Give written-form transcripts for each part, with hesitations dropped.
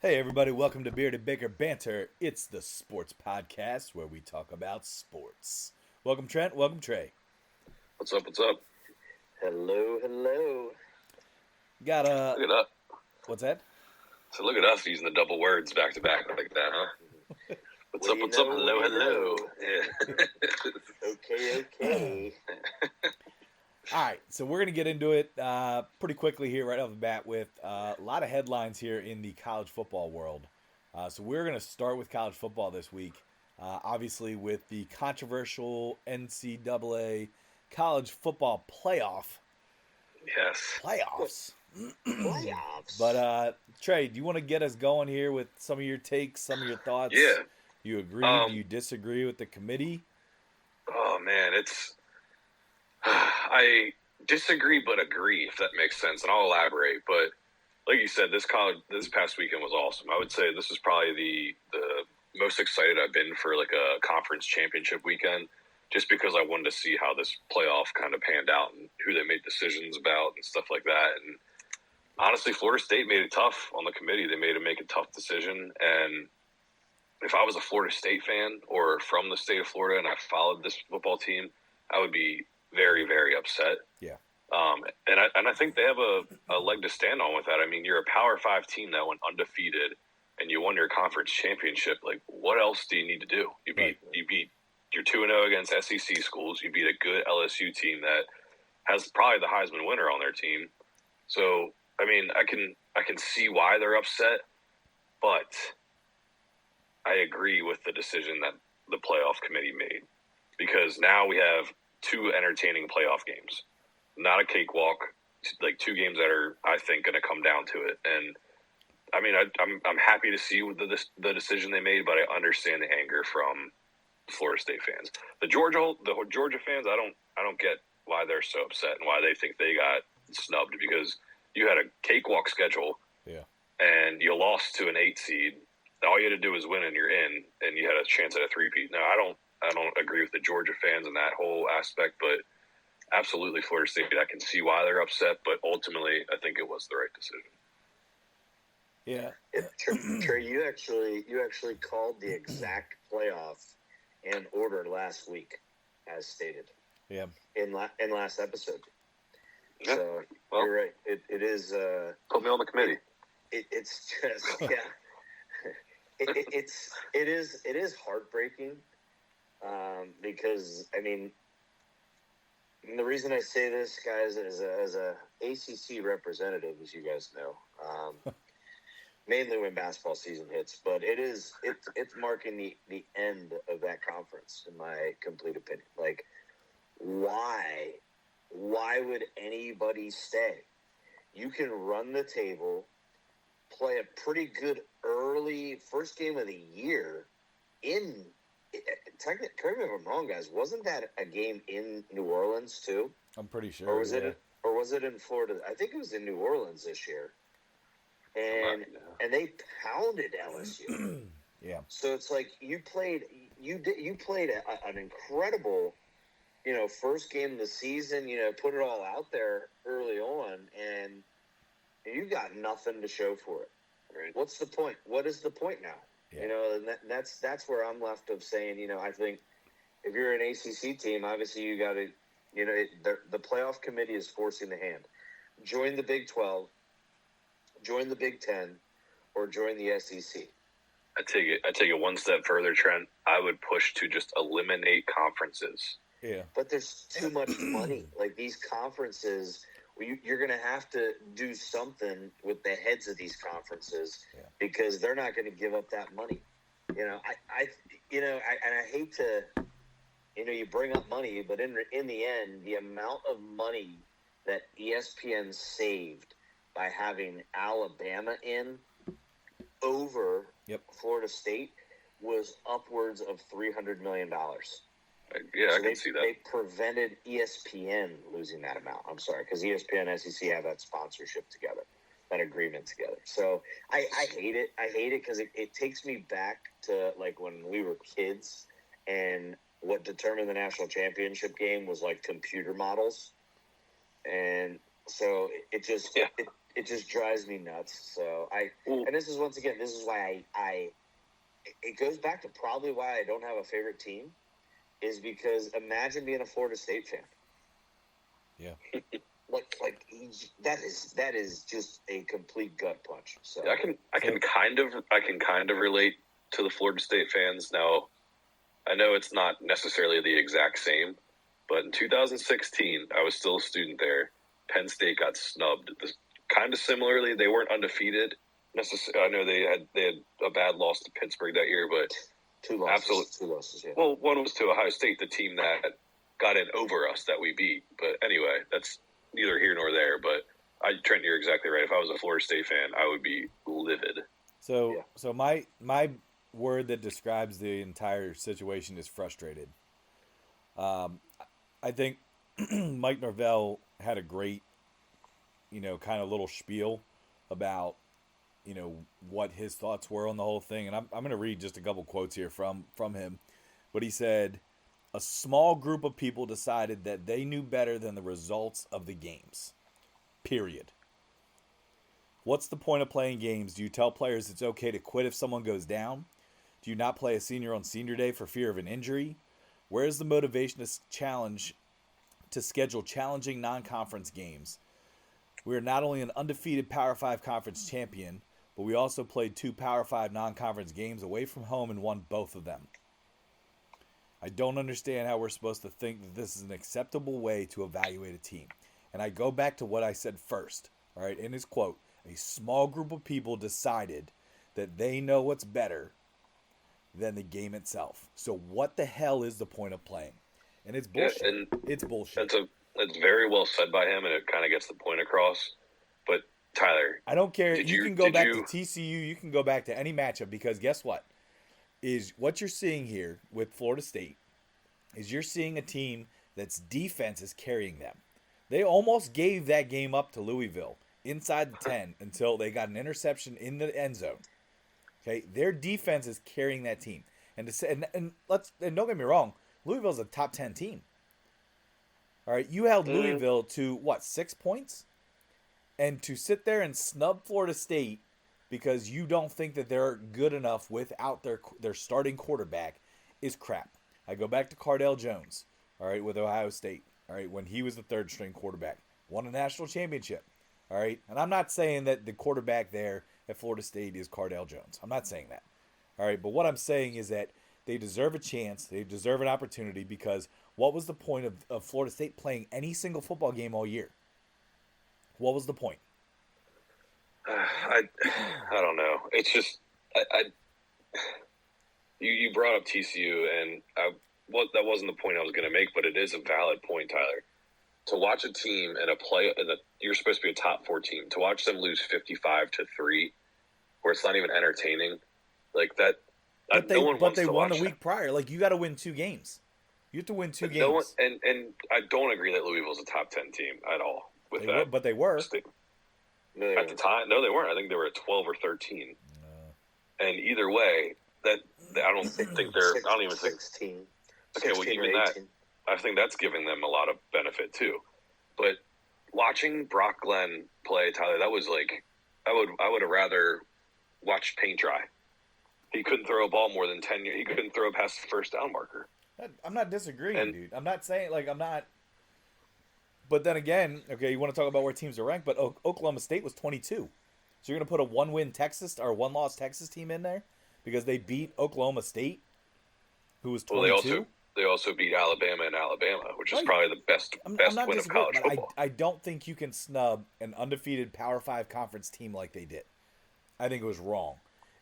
Hey everybody, welcome to Bearded Baker Banter. It's the sports podcast where we talk about sports. Welcome Trent, welcome Trey. What's up? What's up? Hello. Got Look at us. what's that? So look at us using the double words back to back like that, huh? What's up? What's up? Hello. Yeah. Okay. Alright, so we're going to get into it pretty quickly here right off the bat with a lot of headlines here in the college football world. So we're going to start with college football this week. Obviously with the controversial NCAA college football playoff. Yes. Playoffs. Playoffs. But Trey, do you want to get us going here with some of your takes, some of your thoughts? Yeah. You agree? Do you disagree with the committee? Oh man, I disagree but agree, if that makes sense, and I'll elaborate. But like you said, this past weekend was awesome. I would say this is probably the most excited I've been for like a conference championship weekend, just because I wanted to see how this playoff kind of panned out and who they made decisions about and stuff like that. And honestly, Florida State made it tough on the committee. They made him make a tough decision. And if I was a Florida State fan or from the state of Florida and I followed this football team, I would be very, very upset. Yeah. And I think they have a leg to stand on with that. I mean, you're a Power 5 team that went undefeated and you won your conference championship. Like, what else do you need to do? You beat you're 2-0 against SEC schools. You beat a good LSU team that has probably the Heisman winner on their team. So, I mean, I can see why they're upset, but I agree with the decision that the playoff committee made, because now we have two entertaining playoff games, not a cakewalk, like two games that are, I think, going to come down to it. And I mean, I'm happy to see the decision they made, but I understand the anger from Florida State fans. The Georgia fans, I don't get why they're so upset and why they think they got snubbed, because you had a cakewalk schedule, Yeah. and you lost to an 8 seed. All you had to do was win and you're in, and you had a chance at a three-peat. Now, I don't agree with the Georgia fans in that whole aspect, but absolutely Florida State, I can see why they're upset, but ultimately I think it was the right decision. Yeah. Trey, you actually called the exact playoff and order last week, as stated. Yeah. In last episode. Yeah. So Well, you're right. It is. Put me on the committee. It's just It is heartbreaking, because I mean, the reason I say this, guys, as a ACC representative, as you guys know, mainly when basketball season hits, but it's marking the end of that conference, in my complete opinion. Like, why would anybody stay? You can run the table, play a pretty good early first game of the year in, correct me if I'm wrong, guys, wasn't that a game in New Orleans too? I'm pretty sure. Or was it in Florida? I think it was in New Orleans this year. And they pounded LSU. Yeah. So it's like you played an incredible, first game of the season, put it all out there early on, and you got nothing to show for it. Right. What's the point? What is the point now? Yeah. And that's where I'm left of saying, I think if you're an ACC team, obviously you got to, the playoff committee is forcing the hand. Join the Big 12, join the Big 10, or join the SEC. I take it one step further, Trent. I would push to just eliminate conferences. Yeah. But there's too much money. Like, these conferences, you're going to have to do something with the heads of these conferences, because they're not going to give up that money. I hate to, you bring up money, but in the end, the amount of money that ESPN saved by having Alabama in over Florida State was upwards of $300 million. Yeah, so I can see that. They prevented ESPN losing that amount. I'm sorry, because ESPN and SEC have that sponsorship together, that agreement together. So I hate it. I hate it because it takes me back to, like, when we were kids, and what determined the national championship game was, like, computer models. And so it just it just drives me nuts. So and this is once again, this is why it goes back to probably why I don't have a favorite team, is because imagine being a Florida State fan. Yeah. Like that is just a complete gut punch. So I can kind of relate to the Florida State fans. Now, I know it's not necessarily the exact same, but in 2016, I was still a student there. Penn State got snubbed. Kind of similarly, they weren't undefeated. I know they had a bad loss to Pittsburgh that year, but two losses. Yeah. Well, one was to Ohio State, the team that got in over us that we beat. But anyway, that's neither here nor there. But Trent, you're exactly right. If I was a Florida State fan, I would be livid. So my word that describes the entire situation is frustrated. I think Mike Norvell had a great, kind of little spiel about, what his thoughts were on the whole thing. And I'm going to read just a couple quotes here from him. But he said, a small group of people decided that they knew better than the results of the games. Period. What's the point of playing games? Do you tell players it's okay to quit if someone goes down? Do you not play a senior on senior day for fear of an injury? Where is the motivation to schedule challenging non-conference games? We are not only an undefeated Power 5 conference champion, but we also played 2 Power 5 non-conference games away from home and won both of them. I don't understand how we're supposed to think that this is an acceptable way to evaluate a team. And I go back to what I said first, all right, in his quote. A small group of people decided that they know what's better than the game itself. So what the hell is the point of playing? And it's bullshit. Yeah, and it's bullshit. That's very well said by him, and it kind of gets the point across. But Tyler, I don't care. You can go back to TCU. You can go back to any matchup, because guess what? Is what you're seeing here with Florida State is you're seeing a team that's defense is carrying them. They almost gave that game up to Louisville inside the 10 until they got an interception in the end zone. Okay, their defense is carrying that team. And don't get me wrong, Louisville's a top 10 team. All right, you held Louisville to 6 points? And to sit there and snub Florida State because you don't think that they're good enough without their starting quarterback is crap. I go back to Cardale Jones, all right, with Ohio State, all right, when he was the third string quarterback, won a national championship, all right. And I'm not saying that the quarterback there at Florida State is Cardale Jones. I'm not saying that, all right. But what I'm saying is that they deserve a chance, they deserve an opportunity, because what was the point of Florida State playing any single football game all year? What was the point? I don't know. It's just you brought up TCU, and that wasn't the point I was going to make, but it is a valid point, Tyler. To watch a team and you're supposed to be a top 4 team, to watch them lose 55-3, where it's not even entertaining, like that. But they won a week that. prior. Like, you got to win 2 games. You have to win 2 games. No one, and I don't agree that Louisville's a top 10 team at all. But they were. At the time, no, they weren't. I think they were at 12 or 13. And either way, I don't even think. 16. Okay, well, even that, I think that's giving them a lot of benefit too. But watching Brock Glenn play, Tyler, that was like, I would have rather watched paint dry. He couldn't throw a ball more than 10 years. He couldn't throw past the first down marker. I'm not disagreeing, dude. I'm not saying, I'm not. But then again, okay, you want to talk about where teams are ranked, but Oklahoma State was 22. So you're going to put a one-loss Texas team in there because they beat Oklahoma State, who was 22? Well, they also beat Alabama, which is probably the best win of college football. I don't think you can snub an undefeated Power 5 conference team like they did. I think it was wrong.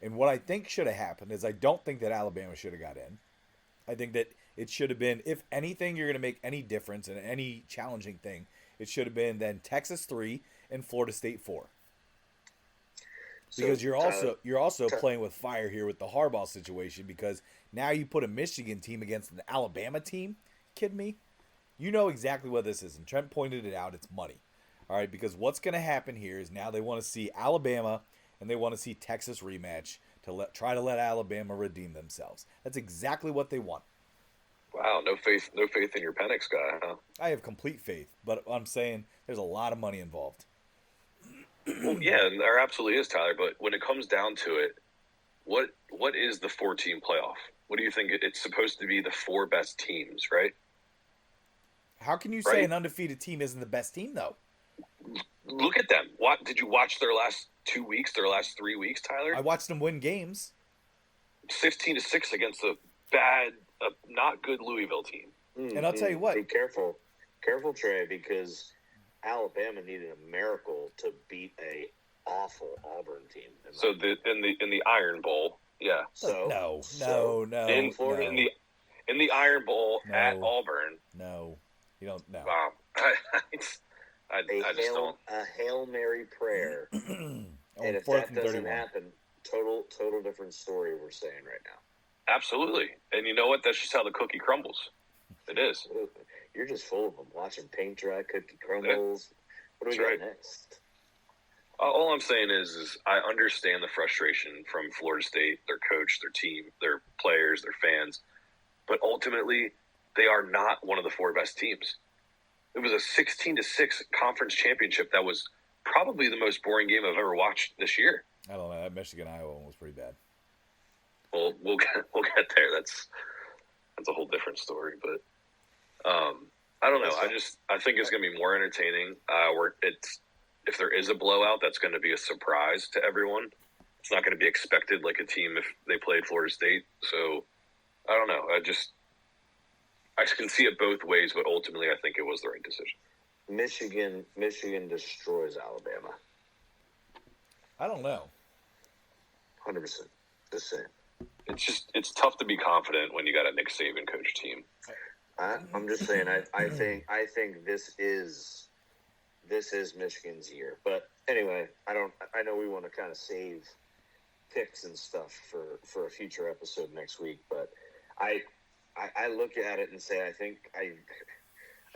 And what I think should have happened is I don't think that Alabama should have got in. I think that it should have been, if anything, you're going to make any difference in any challenging thing, it should have been then Texas 3 and Florida State 4. Because you're also playing with fire here with the Harbaugh situation, because now you put a Michigan team against an Alabama team. Kidding me? You know exactly what this is, and Trent pointed it out. It's money. All right, because what's going to happen here is now they want to see Alabama and they want to see Texas rematch to try to let Alabama redeem themselves. That's exactly what they want. Wow, no faith in your Penix guy, huh? I have complete faith, but I'm saying there's a lot of money involved. Well, Well, yeah, there absolutely is, Tyler. But when it comes down to it, what is the 4-team playoff? What do you think? It's supposed to be the 4 best teams, right? How can you say an undefeated team isn't the best team, though? Look at them. What did you watch their last 2 weeks? Their last 3 weeks, Tyler? I watched them win games. 15-6 against a bad, not good Louisville team. And I'll tell you what. Be careful, Trey, because Alabama needed a miracle to beat a awful Auburn team. So in the Iron Bowl, yeah. No. In the Iron Bowl at Auburn. No, you don't know. I just don't. A Hail Mary prayer. And if that doesn't happen, total different story we're saying right now. Absolutely. And you know what? That's just how the cookie crumbles. It is. You're just full of them. Watching paint dry, cookie crumbles. What do we got next? All I'm saying is I understand the frustration from Florida State, their coach, their team, their players, their fans. But ultimately, they are not one of the 4 best teams. It was a 16-6 conference championship that was probably the most boring game I've ever watched this year. I don't know. That Michigan-Iowa one was pretty bad. Well, we'll get there. That's a whole different story. But I don't know. I think it's going to be more entertaining. If there is a blowout, that's going to be a surprise to everyone. It's not going to be expected like a team if they played Florida State. So I don't know. I can see it both ways, but ultimately I think it was the right decision. Michigan destroys Alabama. I don't know. 100%. Just saying. It's tough to be confident when you got a Nick Saban coach team. I'm just saying. I think this is Michigan's year. But anyway, I know we want to kind of save picks and stuff for a future episode next week, but I look at it and say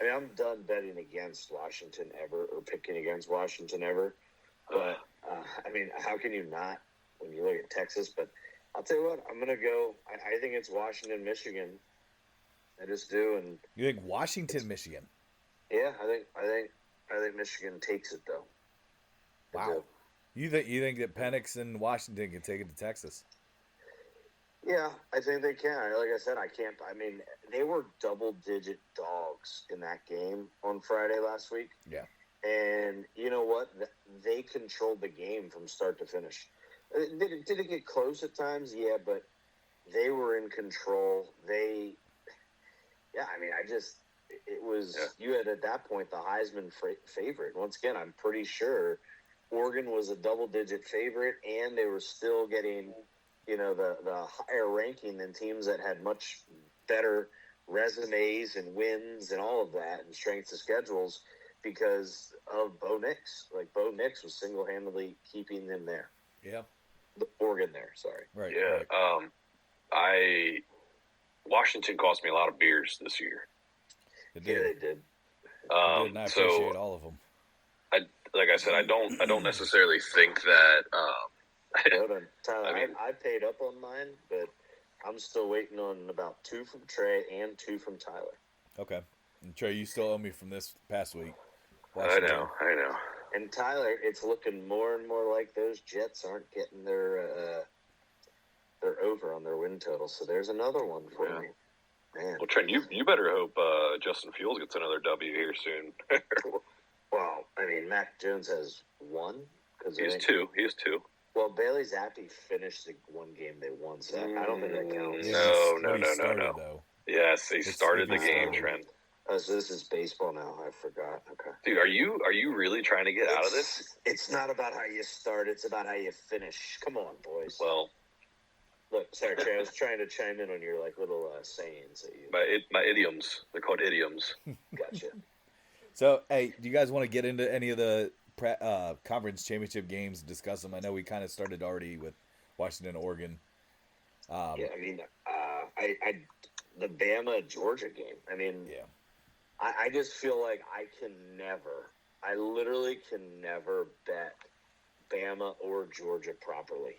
I'm done betting against Washington ever or picking against Washington ever. But how can you not when you look at Texas? But I'll tell you what, I'm gonna go. I think it's Washington, Michigan. I just do. And you think Washington, Michigan? Yeah, I think Michigan takes it though. Wow. You think that Penix and Washington can take it to Texas? Yeah, I think they can. Like I said, they were double-digit dogs in that game on Friday last week. Yeah. And you know what? They controlled the game from start to finish. Did it get close at times? Yeah, but they were in control. It was, you had at that point the Heisman favorite. Once again, I'm pretty sure Oregon was a double-digit favorite, and they were still getting, the higher ranking than teams that had much better resumes and wins and all of that and strengths of schedules because of Bo Nix. Like, Bo Nix was single-handedly keeping them there. Yeah. Oregon there, sorry. Right. Yeah. Right. Washington cost me a lot of beers this year. It did. Yeah, they did. And I appreciate all of them. Like I said, I don't necessarily think that. Hold on, Tyler. I paid up on mine, but I'm still waiting on about 2 from Trey and 2 from Tyler. Okay. And Trey, you still owe me from this past week. I know. And Tyler, it's looking more and more like those Jets aren't getting their over on their win total. So there's another one for me. Man. Well, Trent, you better hope Justin Fields gets another W here soon. Well, Mac Jones has 1. He has 2. Well, Bailey Zappi finished the one game they won, so I don't think that counts. No. Yes, he started the game, Trent. Oh, so this is baseball now. I forgot. Okay. Dude, are you really trying to get out of this? It's not about how you start. It's about how you finish. Come on, boys. Well, look, sorry, Trey. I was trying to chime in on your little sayings that you. My idioms. They're called idioms. Gotcha. So, hey, do you guys want to get into any of the conference championship games and discuss them? I know we kind of started already with Washington, Oregon. The Bama Georgia game. Yeah. I just feel like I literally can never bet Bama or Georgia properly.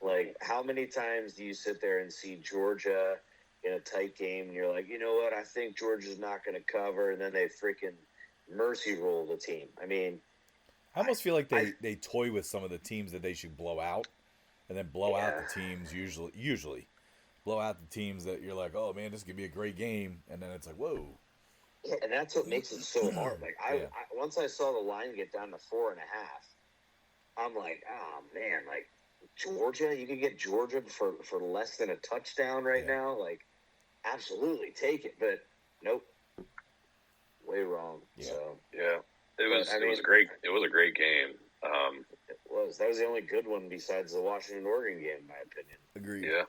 Like, how many times do you sit there and see Georgia in a tight game and you're like, you know what, I think Georgia's not going to cover, and then they freaking mercy roll the team. I almost feel like they toy with some of the teams that they should blow out, and then blow out the teams usually blow out the teams that you're like, oh man, this could be a great game, and then it's like, whoa. Yeah, and that's what makes it so hard. Like I once I saw the line get down to 4.5, I'm like, oh man, like Georgia, you could get Georgia for less than a touchdown right now. Like, absolutely take it, but nope, way wrong. Yeah. So yeah, it was great. It was a great game. That was the only good one besides the Washington-Oregon game, in my opinion. Agreed. Yeah,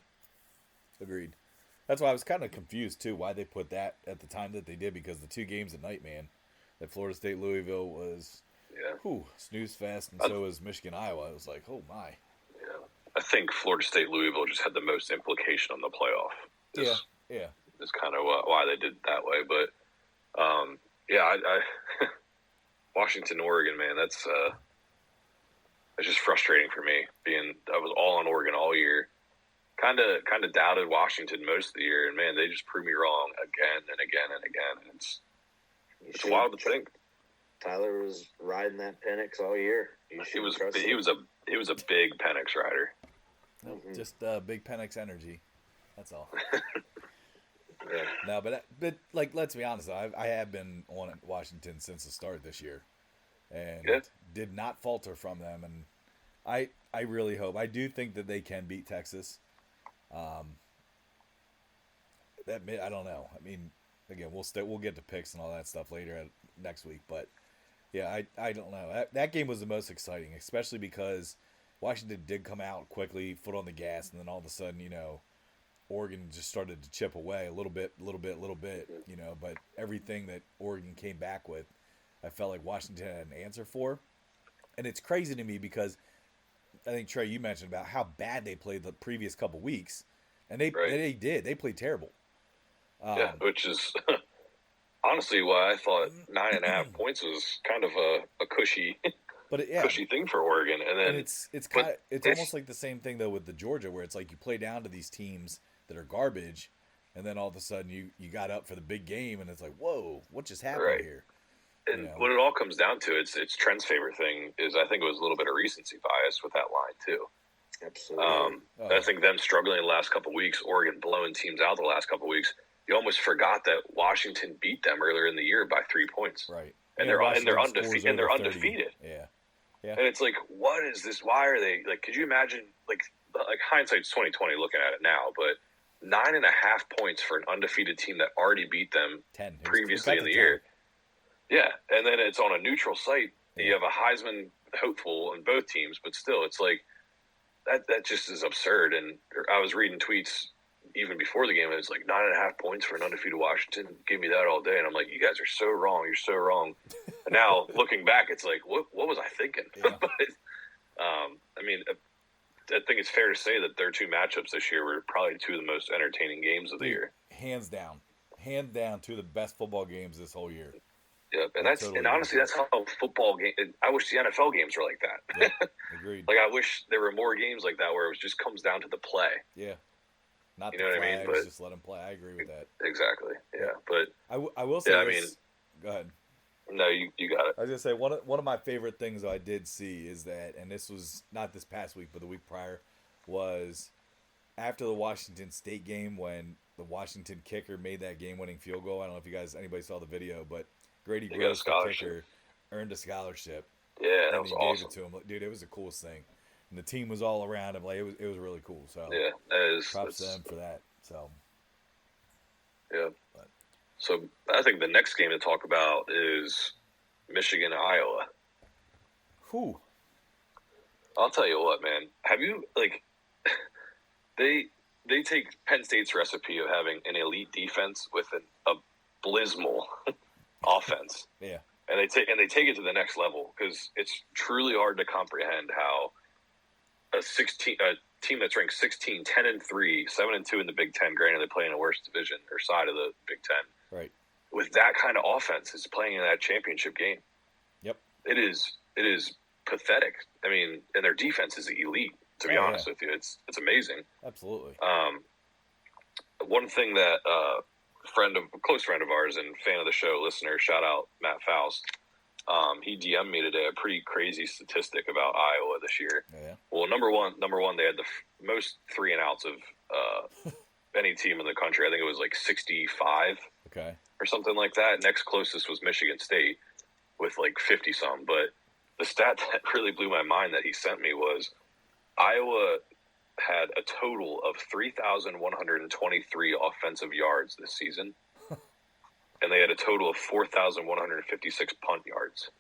agreed. That's why I was kind of confused too. Why they put that at the time that they did, because the two games at night, man, that Florida State Louisville was snooze fest, and so was Michigan Iowa. It was like, oh my. Yeah, I think Florida State Louisville just had the most implication on the playoff. Yeah. Is kind of why they did it that way. But I Washington, Oregon, man, that's just frustrating for me. I was all on Oregon all year. Kind of doubted Washington most of the year, and man, they just proved me wrong again and again and again. And it's wild to think. Tyler was riding that Penix all year. He was a big Penix rider. Mm-hmm. Just big Penix energy. That's all. No, but like, let's be honest. I have been on Washington since the start this year, and did not falter from them. And I really hope. I do think that they can beat Texas. I don't know. I mean, again, we'll get to picks and all that stuff later next week. But yeah, I don't know. That game was the most exciting, especially because Washington did come out quickly, foot on the gas, and then all of a sudden, Oregon just started to chip away a little bit, but everything that Oregon came back with, I felt like Washington had an answer for. And it's crazy to me because I think, Trey, you mentioned about how bad they played the previous couple weeks, and they did. They played terrible. Which is honestly why I thought 9.5 points was kind of a cushy cushy thing for Oregon. And then it's almost like the same thing though with the Georgia, where it's like you play down to these teams that are garbage, and then all of a sudden you got up for the big game, and it's like, whoa, what just happened here? And what it all comes down to, it's Trent's favorite thing is I think it was a little bit of recency bias with that line too. Absolutely. I think them struggling the last couple of weeks, Oregon blowing teams out the last couple of weeks. You almost forgot that Washington beat them earlier in the year by 3 points. Right. And they're undefeated. And they're undefeated. Yeah. And it's like, what is this? Why are they like? Could you imagine like hindsight's 20/20 looking at it now, but 9.5 points for an undefeated team that already beat them 10 previously in the year. Yeah, and then it's on a neutral site. Yeah. You have a Heisman hopeful in both teams, but still, it's like that just is absurd. And I was reading tweets even before the game, and it's like 9.5 points for an undefeated Washington. Give me that all day, and I'm like, you guys are so wrong. You're so wrong. And now looking back, it's like, what was I thinking? Yeah. But I mean, I think it's fair to say that their two matchups this year were probably two of the most entertaining games of the year. Hands down, two of the best football games this whole year. Yeah, and honestly, that's how football game. I wish the NFL games were like that. Yeah, agreed. Like I wish there were more games like that where it just comes down to the play. Yeah, not you the know flags, what I mean? But just let them play. I agree with that. Exactly. Yeah, but I will say. Yeah, this. I mean, go ahead. No, you got it. I was gonna say one of my favorite things I did see is that, and this was not this past week, but the week prior, was after the Washington State game when the Washington kicker made that game-winning field goal. I don't know if anybody saw the video, but Grady Gross, the kicker, earned a scholarship. Yeah, that and was he awesome. gave it to him. Dude, it was the coolest thing, and the team was all around him. Like it was really cool. So yeah, that is props to them for that. So yeah. So I think the next game to talk about is Michigan, Iowa. Whew. I'll tell you what, man. Have you they take Penn State's recipe of having an elite defense with an abysmal offense. Yeah. And they take it to the next level because it's truly hard to comprehend how a team that's ranked 16, 10-3, 7-2 in the Big Ten, granted they play in a worse division or side of the Big Ten. Right. With that kind of offense is playing in that championship game. Yep. It is pathetic. I mean, and their defense is elite, to be honest with you. It's amazing. Absolutely. One thing that a close friend of ours and fan of the show, listener, shout out Matt Faust, He DM'd me today a pretty crazy statistic about Iowa this year. Yeah. Well, number one, they had the most 3-and-outs of any team in the country. I think it was like 65 or something like that. Next closest was Michigan State with like 50-some. But the stat that really blew my mind that he sent me was Iowa had a total of 3,123 offensive yards this season. And they had a total of 4,156 punt yards.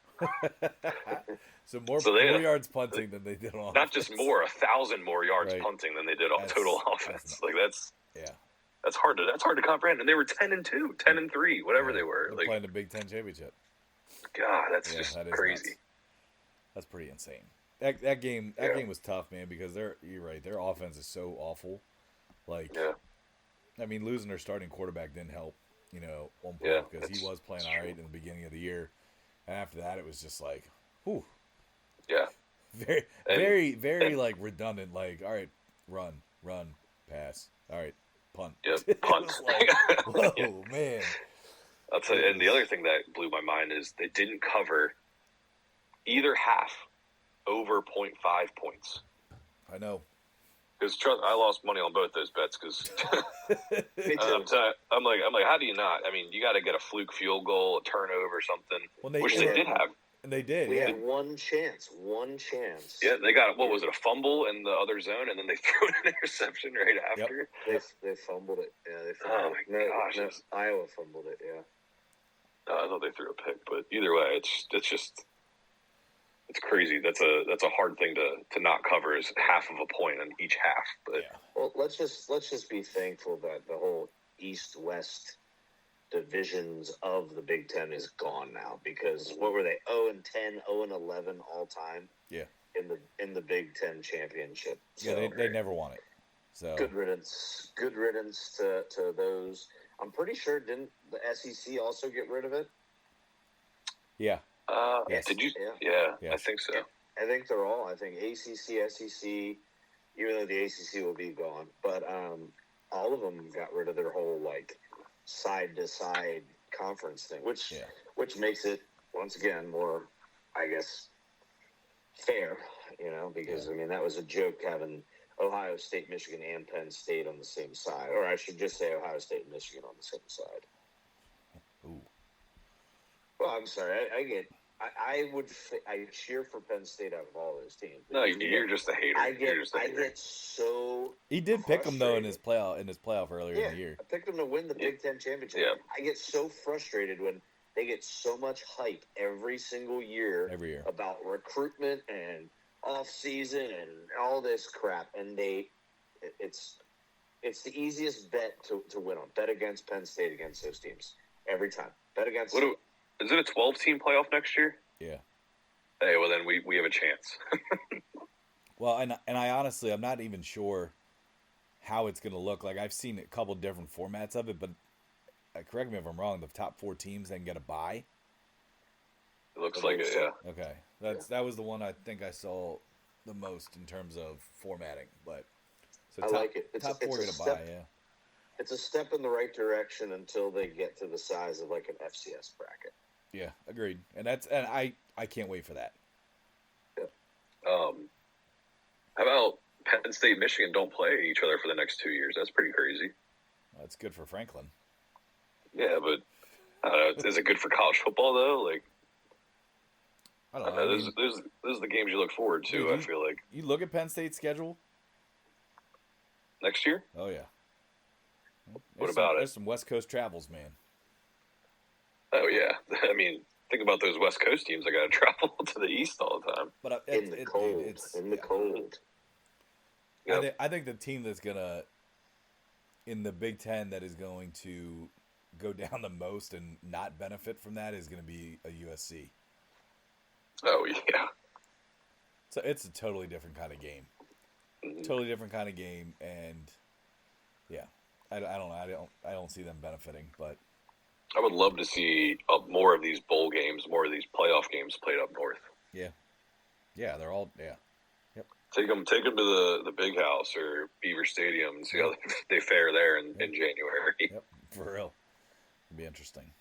So more yards punting than they did on offense. Not just more, 1,000 more yards punting than they did on total offense. That's hard to comprehend. And they were 10-2, 10-3, whatever they were. They're playing the Big Ten championship. God, that's just crazy. Nuts. That's pretty insane. That game was tough, man, because you're right. Their offense is so awful. I mean, losing their starting quarterback didn't help. One point because he was playing all right in the beginning of the year, and after that it was just like, whew. Yeah. Very like redundant. Like, all right, run, pass. All right, punt. Yeah, punt. Whoa, man. I'll tell you. And the other thing that blew my mind is they didn't cover either half over 0.5 points. I know. Because I lost money on both those bets because I'm like, how do you not? I mean, you got to get a fluke field goal, a turnover, something, which they did have. And they did. We had one chance. Yeah, they got, what was it, a fumble in the other zone, and then they threw an interception right after. Yep. They fumbled it. Yeah, they fumbled it. No, Iowa fumbled it, yeah. I thought they threw a pick, but either way, it's just... It's crazy. That's a hard thing to not cover is half of a point in each half. But well, let's just be thankful that the whole East-West divisions of the Big Ten is gone now, because what were they, 0-10, 0-11 all time? Yeah. In the Big Ten championship. So, yeah, they never won it. So good riddance to those. I'm pretty sure didn't the SEC also get rid of it? Yeah. Yes. Did you? Yeah, I think so. I think they're all. I think ACC, SEC, even though the ACC will be gone, but all of them got rid of their whole like side to side conference thing, which makes it once again more, I guess, fair. Because I mean that was a joke having Ohio State, Michigan, and Penn State on the same side, or I should just say Ohio State and Michigan on the same side. Ooh. Well, I'm sorry. I cheer for Penn State out of all those teams. No, you're just a hater. I get so. He did pick them though in his playoff earlier in the year. I picked them to win the Big Ten championship. Yeah. I get so frustrated when they get so much hype every single year. About recruitment and off season and all this crap, and it's the easiest bet to win on. Bet against Penn State against those teams every time. Bet against. Is it a 12-team playoff next year? Yeah. Hey, well then we have a chance. Well, and I honestly, I'm not even sure how it's going to look. Like, I've seen a couple different formats of it, but correct me if I'm wrong, the top 4 teams then get a bye. It looks like it, yeah. Okay. That was the one I think I saw the most in terms of formatting. But I like it. Top 4 get a bye, yeah. It's a step in the right direction until they get to the size of like an FCS bracket. Yeah, agreed. And I can't wait for that. Yeah. How about Penn State, Michigan don't play each other for the next 2 years? That's pretty crazy. That's good for Franklin. Yeah, but is it good for college football though? Like, I don't know. Those are the games you look forward to. Dude, I feel like you look at Penn State's schedule next year. Oh yeah. What about it? There's some West Coast travels, man. Oh yeah, I mean, think about those West Coast teams that got to travel to the East all the time. But in the cold. Yep. I think the team that's gonna in the Big Ten that is going to go down the most and not benefit from that is going to be a USC. Oh yeah. So it's a totally different kind of game. Totally different kind of game, and yeah, I don't know. I don't see them benefiting, but I would love to see more of these bowl games, more of these playoff games played up north. Yeah, they're all Yep. Take them to the Big House or Beaver Stadium and see how they fare there in January. Yep, for real. It'd be interesting.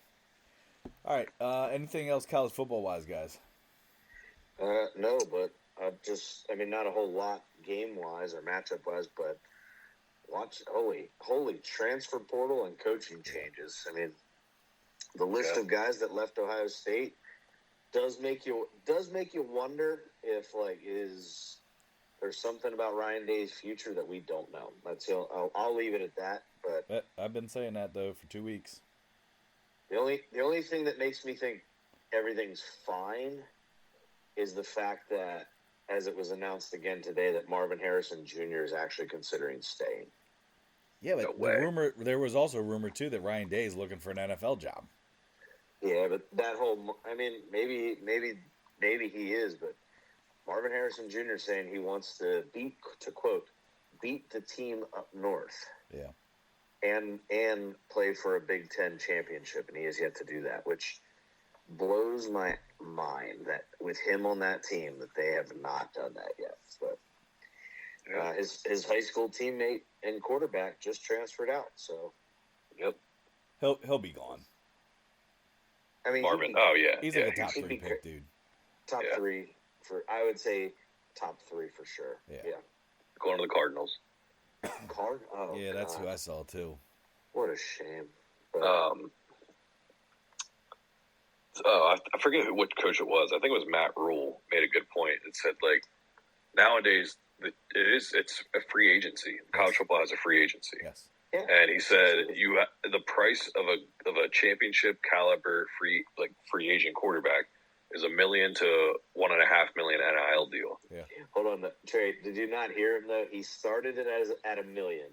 All right. Anything else college football wise, guys? No, but not a whole lot game wise or matchup wise, but holy transfer portal and coaching changes. I mean, the list of guys that left Ohio State does make you wonder if is there's something about Ryan Day's future that we don't know. I'll leave it at that. But I've been saying that though for 2 weeks. The only thing that makes me think everything's fine is the fact that, as it was announced again today, that Marvin Harrison Jr. is actually considering staying. Yeah, but there was also a rumor too that Ryan Day is looking for an NFL job. Yeah, but maybe he is, but Marvin Harrison Jr. saying he wants to beat the team up north. Yeah. And play for a Big Ten championship, and he has yet to do that, which blows my mind that with him on that team that they have not done that yet. But his high school teammate and quarterback just transferred out, so he'll be gone. I mean, Marvin. He's like a top 3 pick, dude. Top 3 I would say top 3 for sure. Yeah. Going to the Cardinals. Yeah, that's who I saw too. What a shame. But, I forget what coach it was. I think it was Matt Rule made a good point. It said nowadays it's a free agency. College football has a free agency. Yes. Yeah, and he said the price of a championship caliber free agent quarterback is $1 million to $1.5 million NIL deal. Yeah. Hold on, Trey. Did you not hear him though? He started it at $1 million.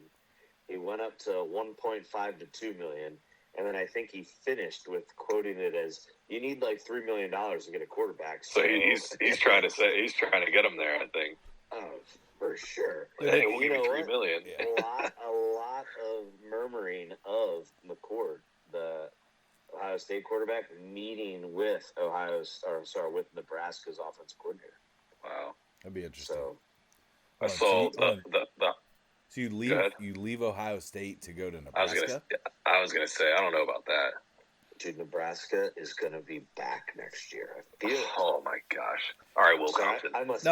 He went up to 1.5 to 2 million, and then I think he finished with quoting it as, "You need $3 million to get a quarterback." So he's trying to get him there. I think. Oh, for sure. Hey, we'll give you $3 million. Yeah. A lot of murmuring of McCord, the Ohio State quarterback, meeting with Nebraska's offensive coordinator. Wow, that'd be interesting. So I saw So you leave Ohio State to go to Nebraska? I was gonna say I don't know about that. Dude, Nebraska is gonna be back next year. I feel. Oh my gosh! All right, Will Compton. I must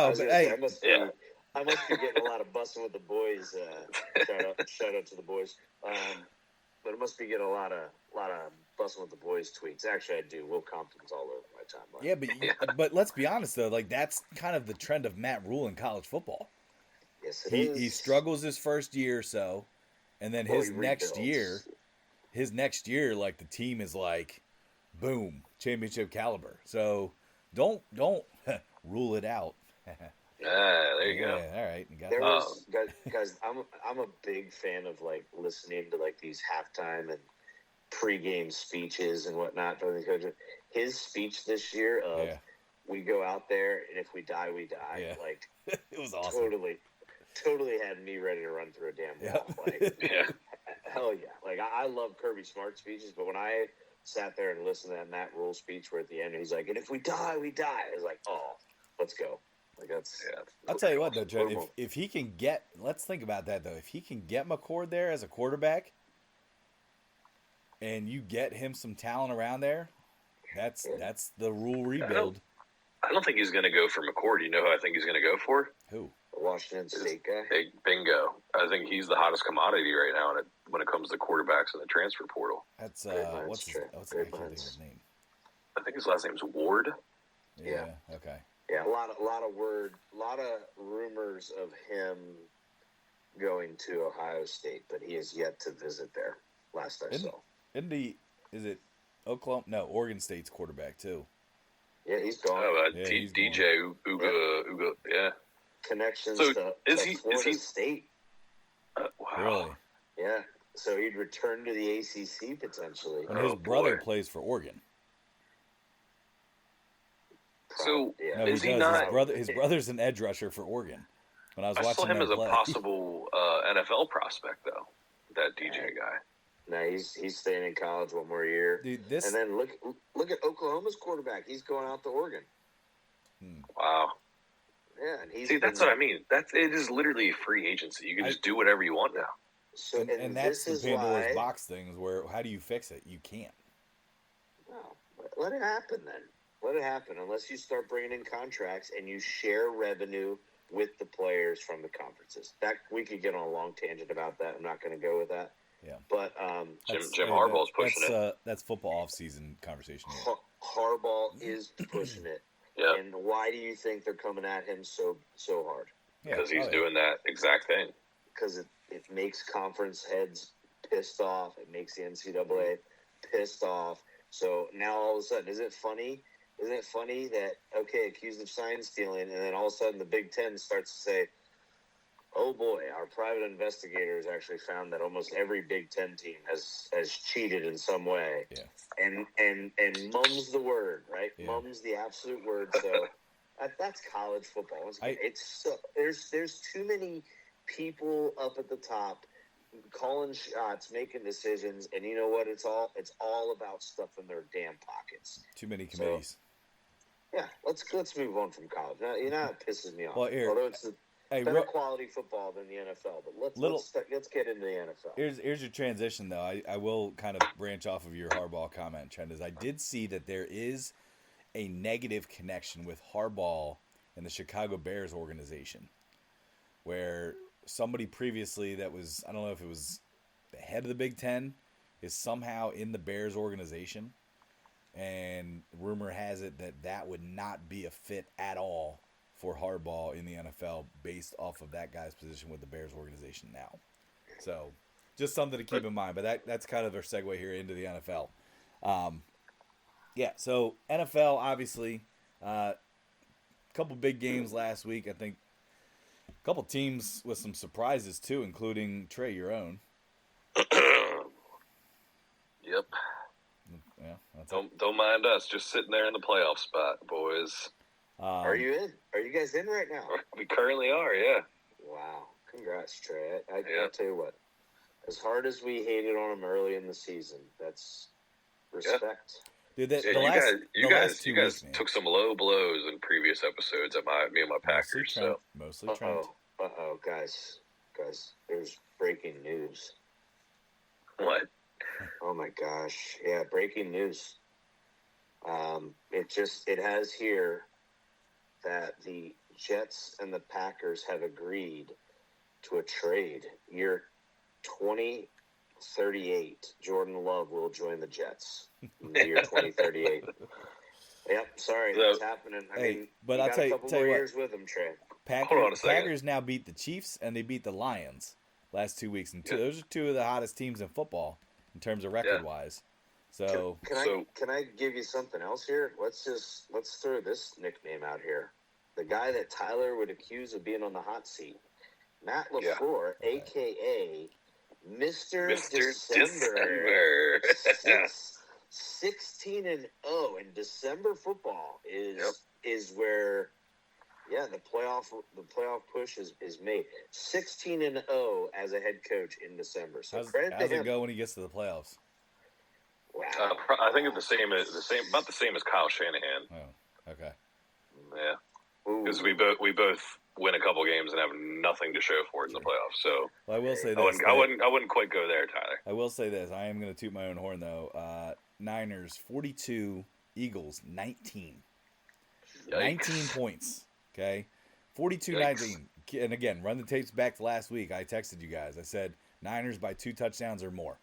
be getting a lot of busting with the boys. Shout out to the boys. But it must be getting a lot of busting with the boys tweets. Actually, I do. Will Compton's all over my timeline. Yeah, but let's be honest though. That's kind of the trend of Matt Rule in college football. Yes, it is. He struggles his first year or so, and then his next year, the team is boom, championship caliber. So don't rule it out. There you go. All right. Guys, I'm a big fan of listening to these halftime and pregame speeches and whatnot from the coach. His speech this year of we go out there and if we die, we die. Yeah. It was awesome. Totally had me ready to run through a damn wall. Hell yeah. I love Kirby Smart's speeches, but when I sat there and listened to that Matt Rule speech where at the end he's like, and if we die, we die. I was like, oh, let's go. I'll tell you what though, Trent, if he can get, let's think about that though. If he can get McCord there as a quarterback, and you get him some talent around there, that's the Rule rebuild. I don't think he's going to go for McCord. You know who I think he's going to go for? Who? The Washington State guy. Hey, bingo. I think he's the hottest commodity right now when it comes to quarterbacks in the transfer portal. That's what's I can't think of his name. I think his last name's Ward. Yeah. Okay. Yeah, a lot of rumors of him going to Ohio State, but he has yet to visit there. Last I saw. Is it Oklahoma? No, Oregon State's quarterback too. Yeah, he's gone. He's DJ Uga. Yeah. Connections so to Florida State. Wow. Really? Yeah. So he'd return to the ACC potentially. And his brother plays for Oregon. So yeah. is he not? His brother's an edge rusher for Oregon. When I was watching saw him as play. A possible NFL prospect, though. That DJ guy. No, he's staying in college one more year. Dude, and then look at Oklahoma's quarterback. He's going out to Oregon. Wow. Yeah, and that's what I mean. It is literally a free agency. You can just do whatever you want now. So, and that's the Pandora's box things where how do you fix it? You can't. No, Let it happen then. Let it happen. Unless you start bringing in contracts and you share revenue with the players from the conferences. That we could get on a long tangent about that. I'm not going to go with that. Yeah. But Jim Harbaugh's pushing it. That's football off-season conversation. Harbaugh is pushing it. Yeah. And why do you think they're coming at him so hard? Because he's doing that exact thing. Because it makes conference heads pissed off. It makes the NCAA pissed off. So now all of a sudden, isn't it funny that, okay, accused of sign stealing, and then all of a sudden the Big Ten starts to say, oh boy, our private investigators actually found that almost every Big Ten team has cheated in some way. Yeah. And mum's the word, right? Yeah. Mum's the absolute word. So that's college football. There's too many people up at the top calling shots, making decisions, and you know what? It's all about stuff in their damn pockets. Too many committees. So, let's move on from college. Now, you know, it pisses me off. Well, here, although it's better quality football than the NFL, but let's get into the NFL. Here's your transition, though. I will kind of branch off of your Harbaugh comment, Trent. Is I did see that there is a negative connection with Harbaugh and the Chicago Bears organization, where somebody previously that was, I don't know if it was the head of the Big Ten, is somehow in the Bears organization, and rumor has it that would not be a fit at all for Harbaugh in the NFL based off of that guy's position with the Bears organization now. So just something to keep in mind, but that's kind of our segue here into the NFL. So NFL, obviously, a couple big games last week. I think a couple teams with some surprises, too, including, Trey, your own. Yep. Yeah, don't mind us. Just sitting there in the playoff spot, boys. Are you in? Are you guys in right now? We currently are, yeah. Wow. Congrats, Trey. I'll tell you what. As hard as we hated on him early in the season, that's respect. Dude, you guys took some low blows in previous episodes at me and my Packers. Mostly Trent. Uh-oh, guys, there's breaking news. What? Oh my gosh. Yeah, breaking news. It has here that the Jets and the Packers have agreed to a trade. Year 2038, Jordan Love will join the Jets in the year 2038. Yep, sorry, that's happening. I mean, but I'll tell you, a couple more years with him, Trey. Packers now beat the Chiefs and they beat the Lions last 2 weeks, and those are two of the hottest teams in football in terms of record wise. So can I give you something else here? Let's throw this nickname out here. The guy that Tyler would accuse of being on the hot seat, Matt LaFleur, aka Mr. December. 16-0 in December football is where the playoff push is made. 16-0 as a head coach in December. So how's it go when he gets to the playoffs? Wow. I think it's about the same as Kyle Shanahan. Oh, okay. Yeah. Because we both win a couple games and have nothing to show for it in the playoffs. So I will say this. I wouldn't quite go there, Tyler. I will say this. I am going to toot my own horn, though. Niners 42, Eagles 19. Yikes. 19 points. Okay, 42-19. And again, run the tapes back to last week. I texted you guys. I said Niners by 2 touchdowns or more.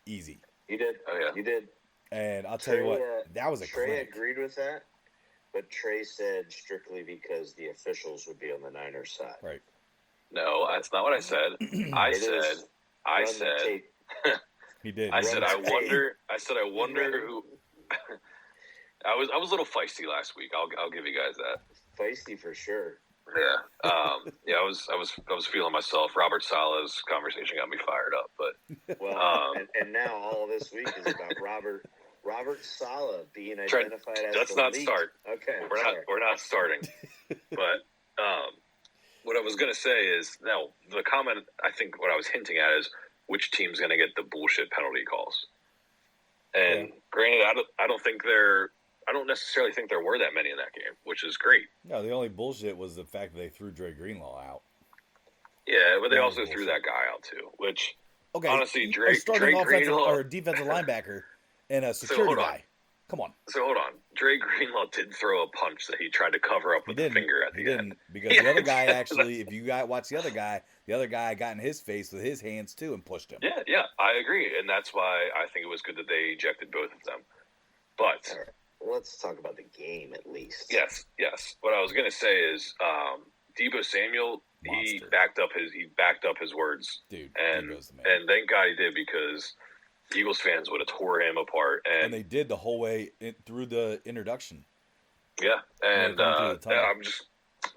Easy. You did. Oh yeah. You did. And I'll tell you what, that was a Trey clinic. agreed with that. But Trey said strictly because the officials would be on the Niners side. Right. No, that's not what I said. I said. He did. I said I wonder who. I was a little feisty last week. I'll give you guys that. Feisty for sure. Yeah. I was feeling myself. Robert Saleh's conversation got me fired up, but and now all this week is about Robert Saleh being identified as let's the not lead. start. Okay, we're not starting. But what I was going to say is, now the comment, I think what I was hinting at is which team's going to get the bullshit penalty calls. And granted, I don't necessarily think there were that many in that game, which is great. No, the only bullshit was the fact that they threw Dre Greenlaw out. Yeah, but they also threw that guy out too, which honestly, a starting offensive or defensive linebacker and a security guy. Come on. So hold on. Dre Greenlaw did throw a punch that he tried to cover up with the finger at the end. He didn't, because the other guy actually, if you watch the other guy got in his face with his hands too and pushed him. Yeah, I agree, and that's why I think it was good that they ejected both of them. But all right, let's talk about the game at least. Yes. What I was gonna say is, Deebo Samuel, Monster. he backed up his words, dude, and Deebo's the man. and thank God he did, because Eagles fans would have tore him apart, and they did the whole way through the introduction. Yeah, and